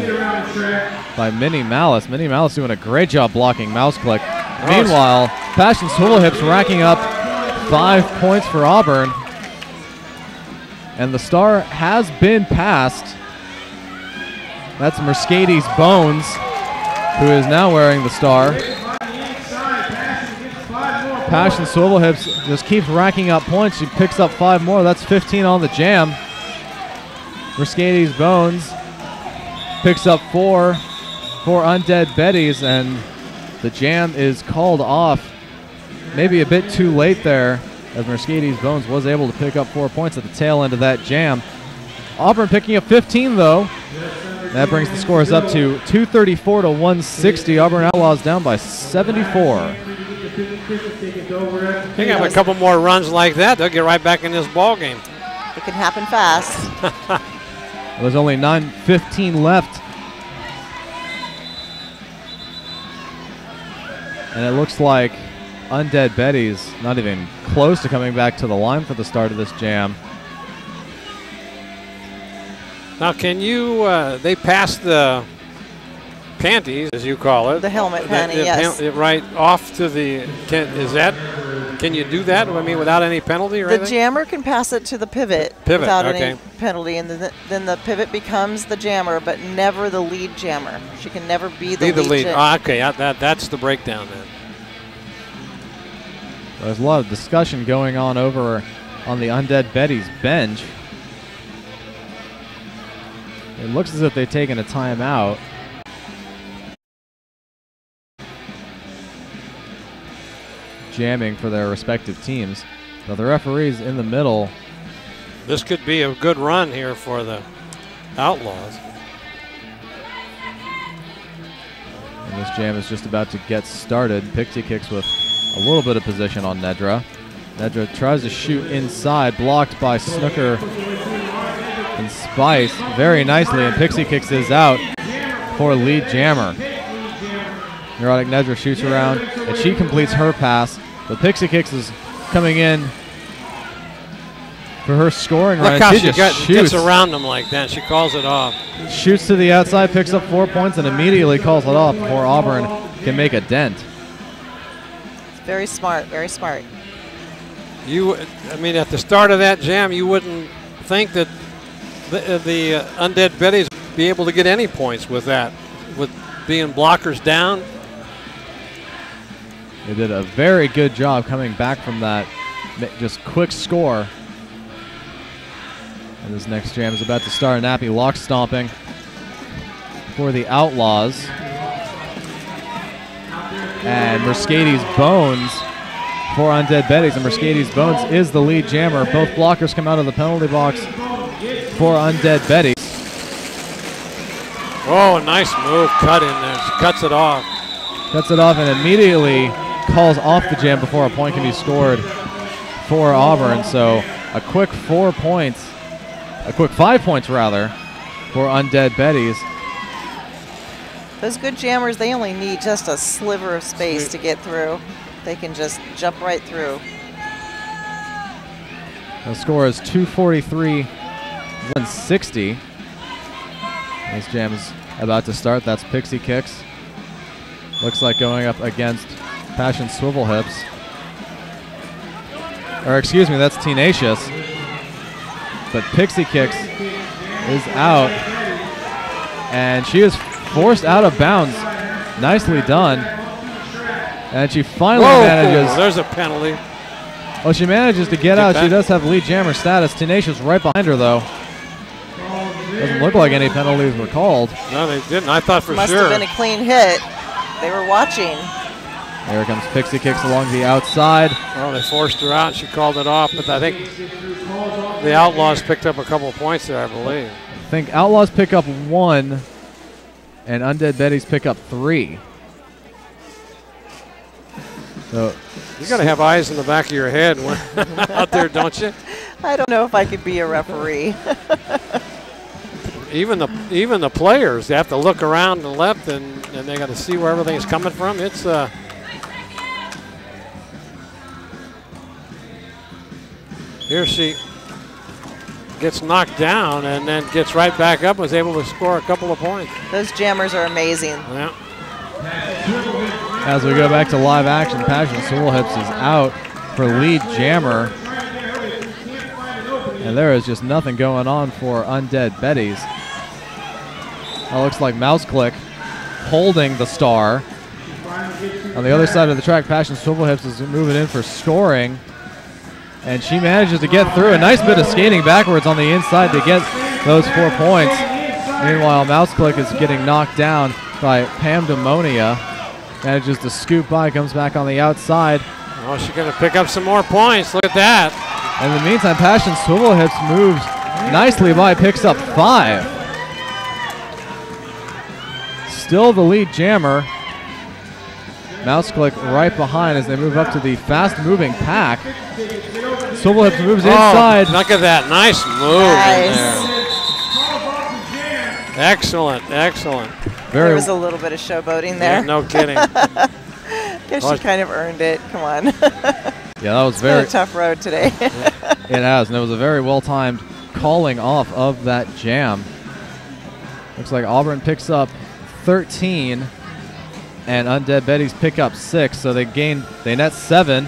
A: By Minnie Malice. Minnie Malice doing a great job blocking Mouseclick. Meanwhile, Passion Swivel Hips racking up 5 points for Auburn. And the star has been passed. That's Mercedes Bones, who is now wearing the star. Passion Swivel Hips just keeps racking up points. She picks up 5 more. That's 15 on the jam. Mercedes Bones picks up 4 for Undead Bettys, and the jam is called off. Maybe a bit too late there, as Mercedes Bones was able to pick up 4 points at the tail end of that jam. Auburn picking up 15, though. That brings the scores up to 234 to 160. Auburn Outlaws down by 74.
B: They have a couple more runs like that, they'll get right back in this ball game.
C: It can happen fast.
A: There's only 9:15 left. And it looks like Undead Bettys not even close to coming back to the line for the start of this jam.
B: Now, can you, they passed the panties, as you call it.
C: The helmet panty, yes.
B: Right off to the, can you do that, I mean, without any penalty or anything?
C: The jammer can pass it to the pivot without any penalty, and then the pivot becomes the jammer, but never the lead jammer. She can never be the lead.
B: Okay, that's the breakdown then.
A: There's a lot of discussion going on over on the Undead Bettys bench. It looks as if they've taken a timeout. Jamming for their respective teams. But the referee's in the middle.
B: This could be a good run here for the Outlaws.
A: And this jam is just about to get started. Pixie kicks with a little bit of position on Nedra. Nedra tries to shoot inside, blocked by Snooker and Spice very nicely, and Pixie kicks is out for lead jammer. Neurotic Nedra shoots around, and she completes her pass, but Pixie kicks is coming in for her scoring run.
B: Look how she gets around them like that. She calls it off.
A: Shoots to the outside, picks up 4 points, and immediately calls it off before Auburn can make a dent.
C: Very smart, very smart.
B: I mean, at the start of that jam, you wouldn't think that the Undead Bettys would be able to get any points with that, with being blockers down.
A: They did a very good job coming back from that just quick score. And this next jam is about to start. Nappy lock stomping for the Outlaws. And Mercedes Bones for Undead Bettys. And Mercedes Bones is the lead jammer. Both blockers come out of the penalty box for Undead Bettys.
B: Oh, nice move, cut in there. She cuts it off.
A: Cuts it off and immediately calls off the jam before a point can be scored for Auburn. So a quick 4 points, a quick 5 points rather, for Undead Bettys.
C: Those good jammers, they only need just a sliver of space to get through. They can just jump right through.
A: The score is 243-160. This jam is about to start. That's Pixie Kicks. Looks like going up against Passion Swivel Hips. Or excuse me, that's Tenacious. But Pixie Kicks is out. And she is forced out of bounds. Nicely done. And she finally manages.
B: There's a penalty.
A: Well, she manages to get out. She does have lead jammer status. Tenacious right behind her, though. Doesn't look like any penalties were called.
B: No, they didn't. I thought for
C: Must
B: sure.
C: Must have been a clean hit. They were watching.
A: There comes Pixie Kicks along the outside.
B: Well, they forced her out. She called it off, but I think the Outlaws picked up a couple of points there, I believe.
A: I think Outlaws pick up 1, and Undead Bettys pick up 3. So
B: you got to have eyes in the back of your head out there, don't you?
C: I don't know if I could be a referee.
B: Even the players, they have to look around to the left and and they got to see where everything's coming from. It's here she gets knocked down and then gets right back up, was able to score a couple of points.
C: Those jammers are amazing.
B: Yeah.
A: As we go back to live action, Passion Swivelhips is out for lead jammer. And there is just nothing going on for Undead Bettys. That looks like Mouse Click holding the star. On the other side of the track, Passion Swivelhips is moving in for scoring. And she manages to get through. A nice bit of skating backwards on the inside to get those 4 points. Meanwhile, Mouse Click is getting knocked down by Pandemonium. Manages to scoop by, comes back on the outside.
B: Oh, she's going to pick up some more points. Look at that.
A: In the meantime, Passion Swivelhips moves nicely by, picks up 5. Still the lead jammer. Mouse Click right behind as they move up to the fast-moving pack. Swivelhips moves inside.
B: Look at that. Nice move in there. Excellent, excellent.
C: There was a little bit of showboating there.
B: Yeah, no kidding.
C: Guess she kind of earned it. Come on.
A: Yeah, that was
C: it's been a tough road today.
A: It has, and it was a very well-timed calling off of that jam. Looks like Auburn picks up 13, and Undead Bettys pick up 6, so they net 7.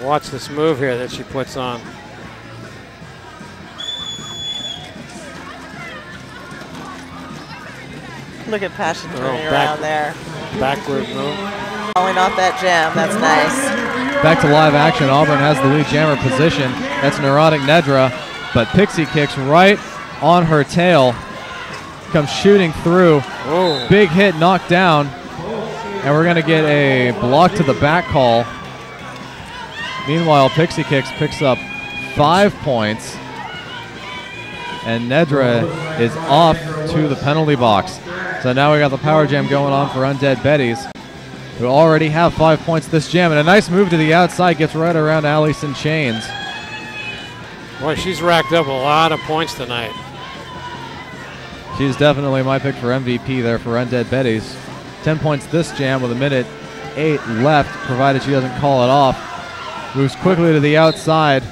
B: Watch this move here that she puts on.
C: Look at Passion turning around there.
B: Backward move.
C: Falling off that jam. That's nice.
A: Back to live action. Auburn has the lead jammer position. That's Neurotic Nedra, but Pixie kicks right on her tail. Comes shooting through.
B: Whoa.
A: Big hit, knocked down. And we're going to get a block to the back call. Meanwhile, Pixie Kicks picks up 5 points. And Nedra is off to the penalty box. So now we got the power jam going on for Undead Bettys, who already have 5 points this jam. And a nice move to the outside, gets right around Allison Chains.
B: Boy, she's racked up a lot of points tonight.
A: She's definitely my pick for MVP there for Undead Bettys. 10 points this jam with 1:08 left, provided she doesn't call it off. Moves quickly to the outside.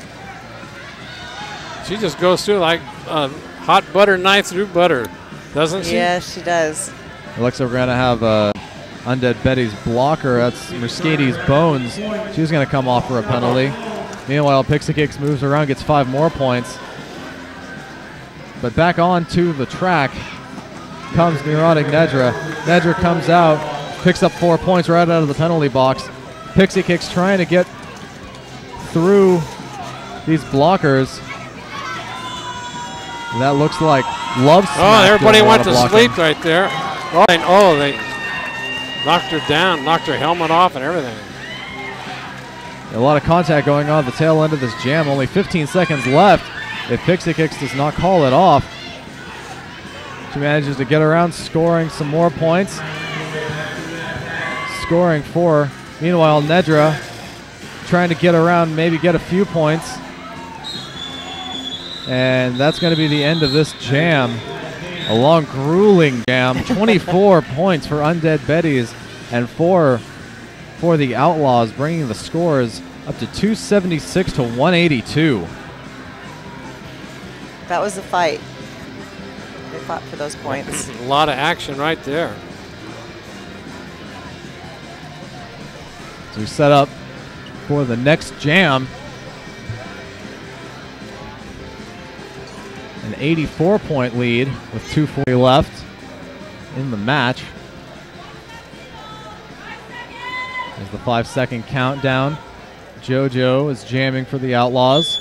B: She just goes through like a hot butter knife through butter, doesn't she?
C: Yeah, she does.
A: It looks like we're going to have Undead Bettys blocker. That's Mercedes Bones. She's going to come off for a penalty. Meanwhile, Pixie Kicks moves around, gets 5 more points. But back on to the track comes Neurotic Nedra. Nedra comes out, picks up 4 points right out of the penalty box. Pixie Kicks trying to get through these blockers. That looks like Love Smack.
B: Oh, everybody went to sleep right there. Oh, they knocked her down, knocked her helmet off and everything.
A: A lot of contact going on at the tail end of this jam. Only 15 seconds left. If Pixie Kicks does not call it off, she manages to get around, scoring some more points. Scoring 4. Meanwhile, Nedra trying to get around, maybe get a few points. And that's going to be the end of this jam. A long, grueling jam. 24 points for Undead Bettys and 4 for the Outlaws, bringing the scores up to 276 to 182.
C: That was a fight. They fought for those points.
B: A lot of action right there.
A: So we set up for the next jam. An 84-point lead with 2:40 left in the match. There's the 5-second countdown. JoJo is jamming for the Outlaws.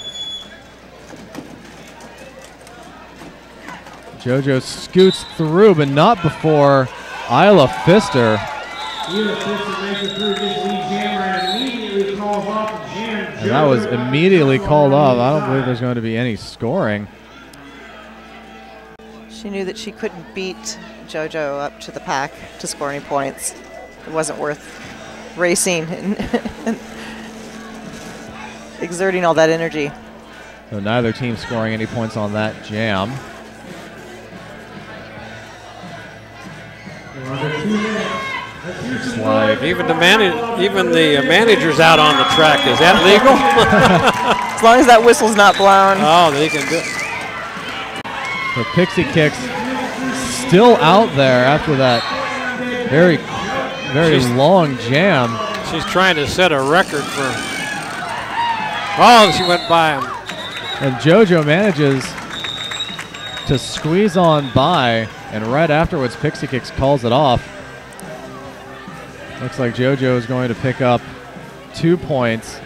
A: JoJo scoots through, but not before Isla Pfister.
Q: Isla Pfister makes it through this lead jammer and immediately calls off the jam.
A: And that was immediately called off. I don't believe there's going to be any scoring.
C: She knew that she couldn't beat JoJo up to the pack to score any points. It wasn't worth racing and exerting all that energy.
A: So neither team scoring any points on that jam. Looks like
B: even the manager's out on the track. Is that legal?
C: As long as that whistle's not blown.
B: Oh, they can do it.
A: The Pixie Kicks still out there after that very long jam.
B: She's trying to set a record for. Oh, she went by him.
A: And JoJo manages to squeeze on by, and right afterwards, Pixie Kicks calls it off. Looks like JoJo is going to pick up 2 points.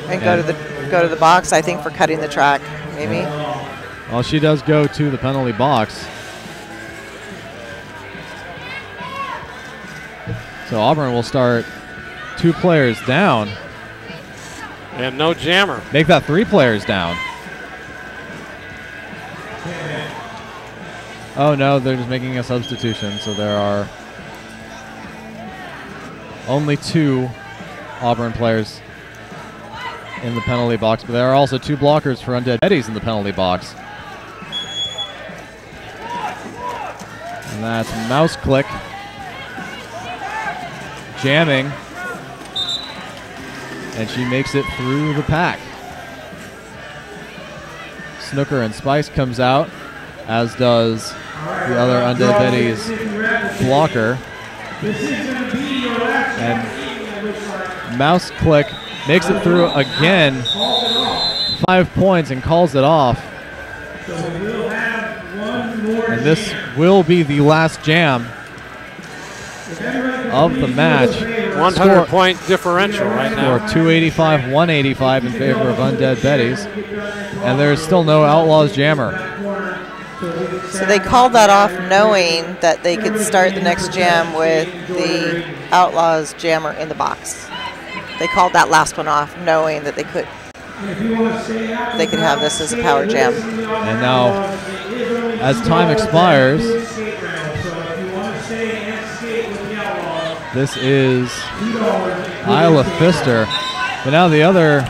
C: And go to the box, I think, for cutting the track, maybe.
A: Well, she does go to the penalty box. So Auburn will start 2 players down.
B: And no jammer.
A: Make that 3 players down. Oh no, they're just making a substitution, so there are only 2 Auburn players in the penalty box, but there are also 2 blockers for UnDead Bettys in the penalty box. And that's Mouse Click jamming, and she makes it through the pack. Snooker and Spice comes out, as does the other UnDead Bettys blocker. And Mouse Click makes it through again, 5 points, and calls it off. And this will be the last jam of the match.
B: 100-point differential right now.
A: Score 285-185 in favor of UnDead Bettys. And there's still no Outlaws jammer.
C: So they called that off knowing that they could start the next jam with the Outlaws jammer in the box. They called that last one off knowing that they could have this as a power jam.
A: And now, as time expires, this is Isla Pfister. But now the other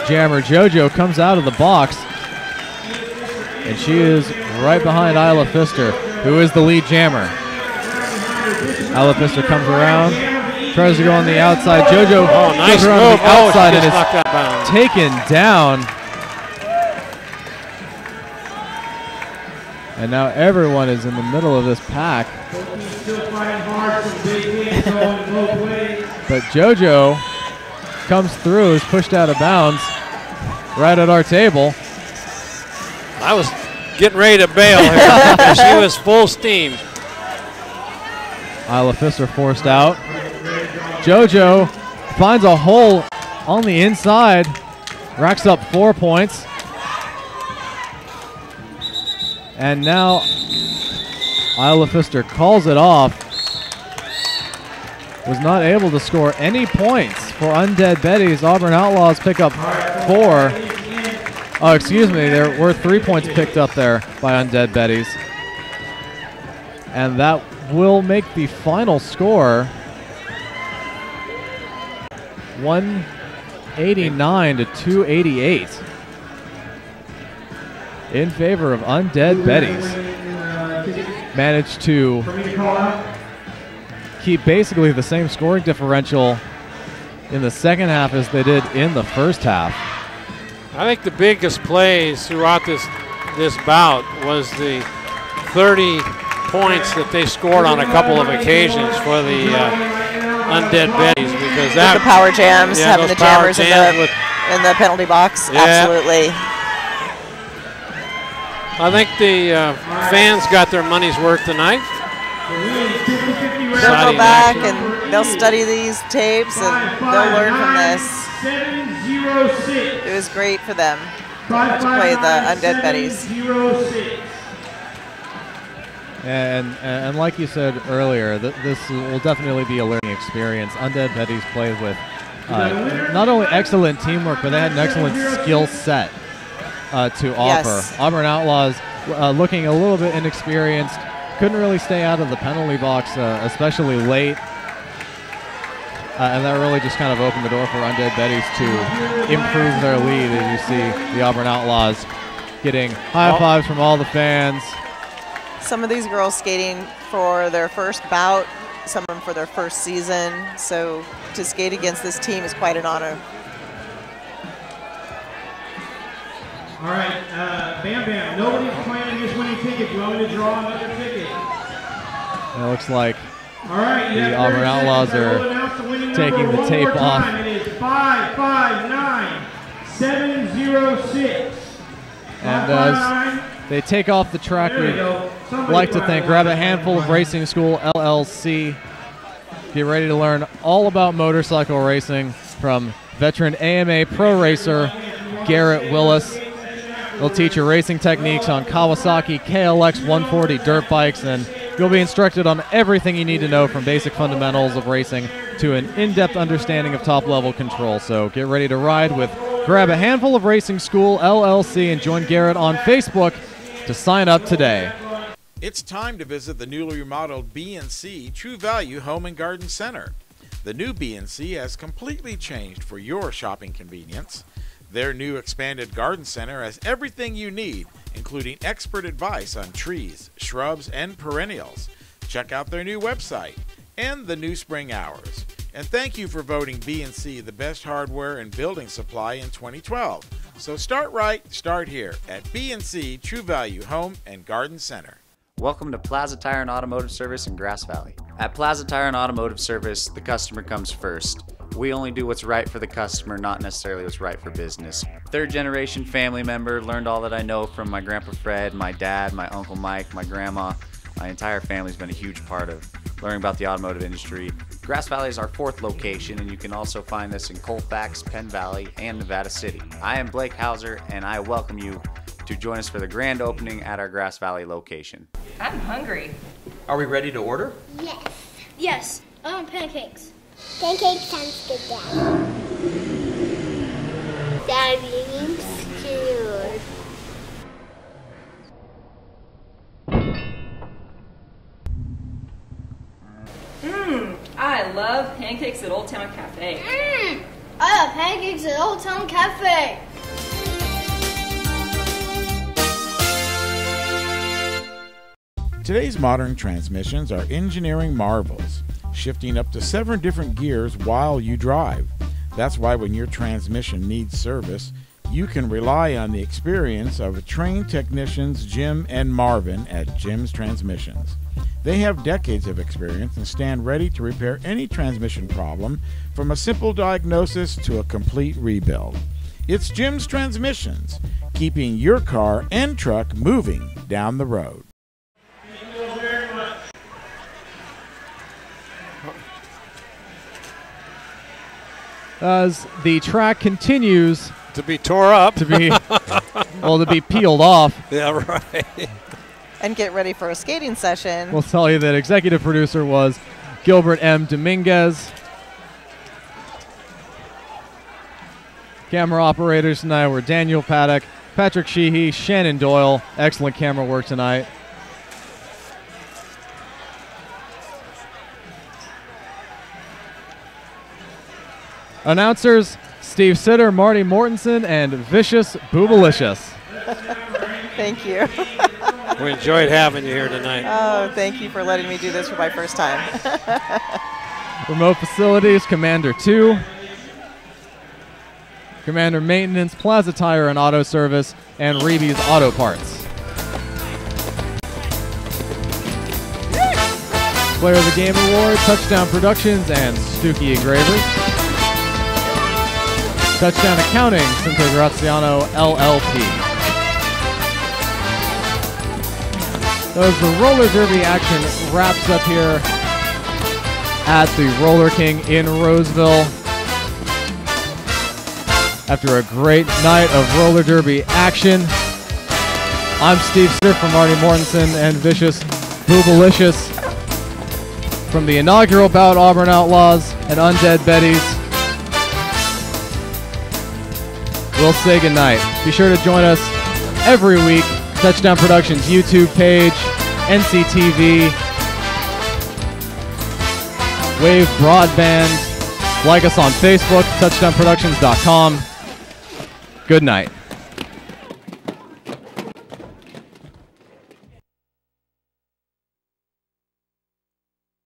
A: jammer, JoJo, comes out of the box, and she is right behind Isla Pfister, who is the lead jammer. Isla Pfister comes around, tries to go on the outside. JoJo goes around on the outside and is taken down. And now everyone is in the middle of this pack. But JoJo comes through, is pushed out of bounds right at our table.
B: I was getting ready to bail here. She was full steam.
A: Isla Pfister forced out. JoJo finds a hole on the inside, racks up 4 points. And now Isla Pfister calls it off. Was not able to score any points for UnDead Bettys. Auburn Outlaws pick up 4. Oh, excuse me, there were 3 points picked up there by UnDead Bettys. And that will make the final score 189 to 288 in favor of UnDead Bettys. Managed to keep basically the same scoring differential in the second half as they did in the first half.
B: I think the biggest plays throughout this bout was the 30 points that they scored on a couple of occasions for the UnDead Bettys, because that
C: the power jams, having the jammers in the penalty box, absolutely.
B: I think the fans got their money's worth tonight.
C: They'll go back and they'll study these tapes and they'll learn from this. It was great for them to play the UnDead Bettys.
A: And like you said earlier, this will definitely be a learning experience. UnDead Bettys played with not only excellent teamwork, but they had an excellent skill set to offer.
C: Yes.
A: Auburn Outlaws looking a little bit inexperienced, couldn't really stay out of the penalty box, especially late. And that really just kind of opened the door for UnDead Bettys to improve their lead, as you see the Auburn Outlaws getting high fives from all the fans.
C: Some of these girls skating for their first bout some of them for their first season. So to skate against this team is quite an honor.
Q: All right, Bam Bam, nobody's claiming this winning ticket. You want me to draw another ticket?
A: It looks like
Q: all right,
A: the Auburn Outlaws are taking the tape off.
Q: It is 559706.
A: And as they take off the track, we'd like to grab a handful of Racing School LLC. Get ready to learn all about motorcycle racing from veteran AMA pro racer Garrett Willis. They'll teach you racing techniques on Kawasaki KLX 140 dirt bikes, and you'll be instructed on everything you need to know from basic fundamentals of racing to an in-depth understanding of top-level control. So get ready to ride with Grab a Handful of Racing School LLC and join Garrett on Facebook to sign up today.
O: It's time to visit the newly remodeled B&C True Value Home and Garden Center. The new B&C has completely changed for your shopping convenience. Their new expanded garden center has everything you need, including expert advice on trees, shrubs, and perennials. Check out their new website and the new spring hours. And thank you for voting B&C the best hardware and building supply in 2012. So start right, start here at B&C True Value Home and Garden Center.
P: Welcome to Plaza Tire and Automotive Service in Grass Valley. At Plaza Tire and Automotive Service, the customer comes first. We only do what's right for the customer, not necessarily what's right for business. Third generation family member, learned all that I know from my Grandpa Fred, my dad, my Uncle Mike, my grandma. My entire family's been a huge part of learning about the automotive industry. Grass Valley is our 4th location, and you can also find us in Colfax, Penn Valley, and Nevada City. I am Blake Hauser, and I welcome you to join us for the grand opening at our Grass Valley location.
E: I'm hungry.
S: Are we ready to order?
R: Yes.
L: Yes. I want pancakes.
R: Pancakes sounds good, Dad. Dad being scared.
E: I love pancakes at Old Town Cafe.
L: I love pancakes at Old Town Cafe.
O: Today's modern transmissions are engineering marvels, shifting up to 7 different gears while you drive. That's why when your transmission needs service, you can rely on the experience of trained technicians Jim and Marvin at Jim's Transmissions. They have decades of experience and stand ready to repair any transmission problem, from a simple diagnosis to a complete rebuild. It's Jim's Transmissions, keeping your car and truck moving down the road.
A: As the track continues
B: to be tore up,
A: to be peeled off.
B: Yeah, right.
C: And get ready for a skating session.
A: We'll tell you that executive producer was Gilbert M. Dominguez. Camera operators tonight were Daniel Paddock, Patrick Sheehy, Shannon Doyle. Excellent camera work tonight. Announcers, Steve Sitter, Marty Mortensen, and Vicious Boobalicious.
C: Thank you.
B: We enjoyed having you here tonight.
C: Oh, thank you for letting me do this for my first time.
A: Remote facilities, Commander 2. Commander Maintenance, Plaza Tire and Auto Service, and Reeby's Auto Parts. Player of the Game Award, Touchdown Productions, and Stookie Engravers. Touchdown Accounting, Cinto Graziano, LLP. As the roller derby action wraps up here at the Roller King in Roseville. After a great night of roller derby action, I'm Steve Sitter from Marty Mortensen and Vicious Boobalicious from the inaugural bout Auburn Outlaws and UnDead Bettys. We'll say goodnight. Be sure to join us every week. Touchdown Productions YouTube page, NCTV, Wave Broadband. Like us on Facebook, touchdownproductions.com. Good night.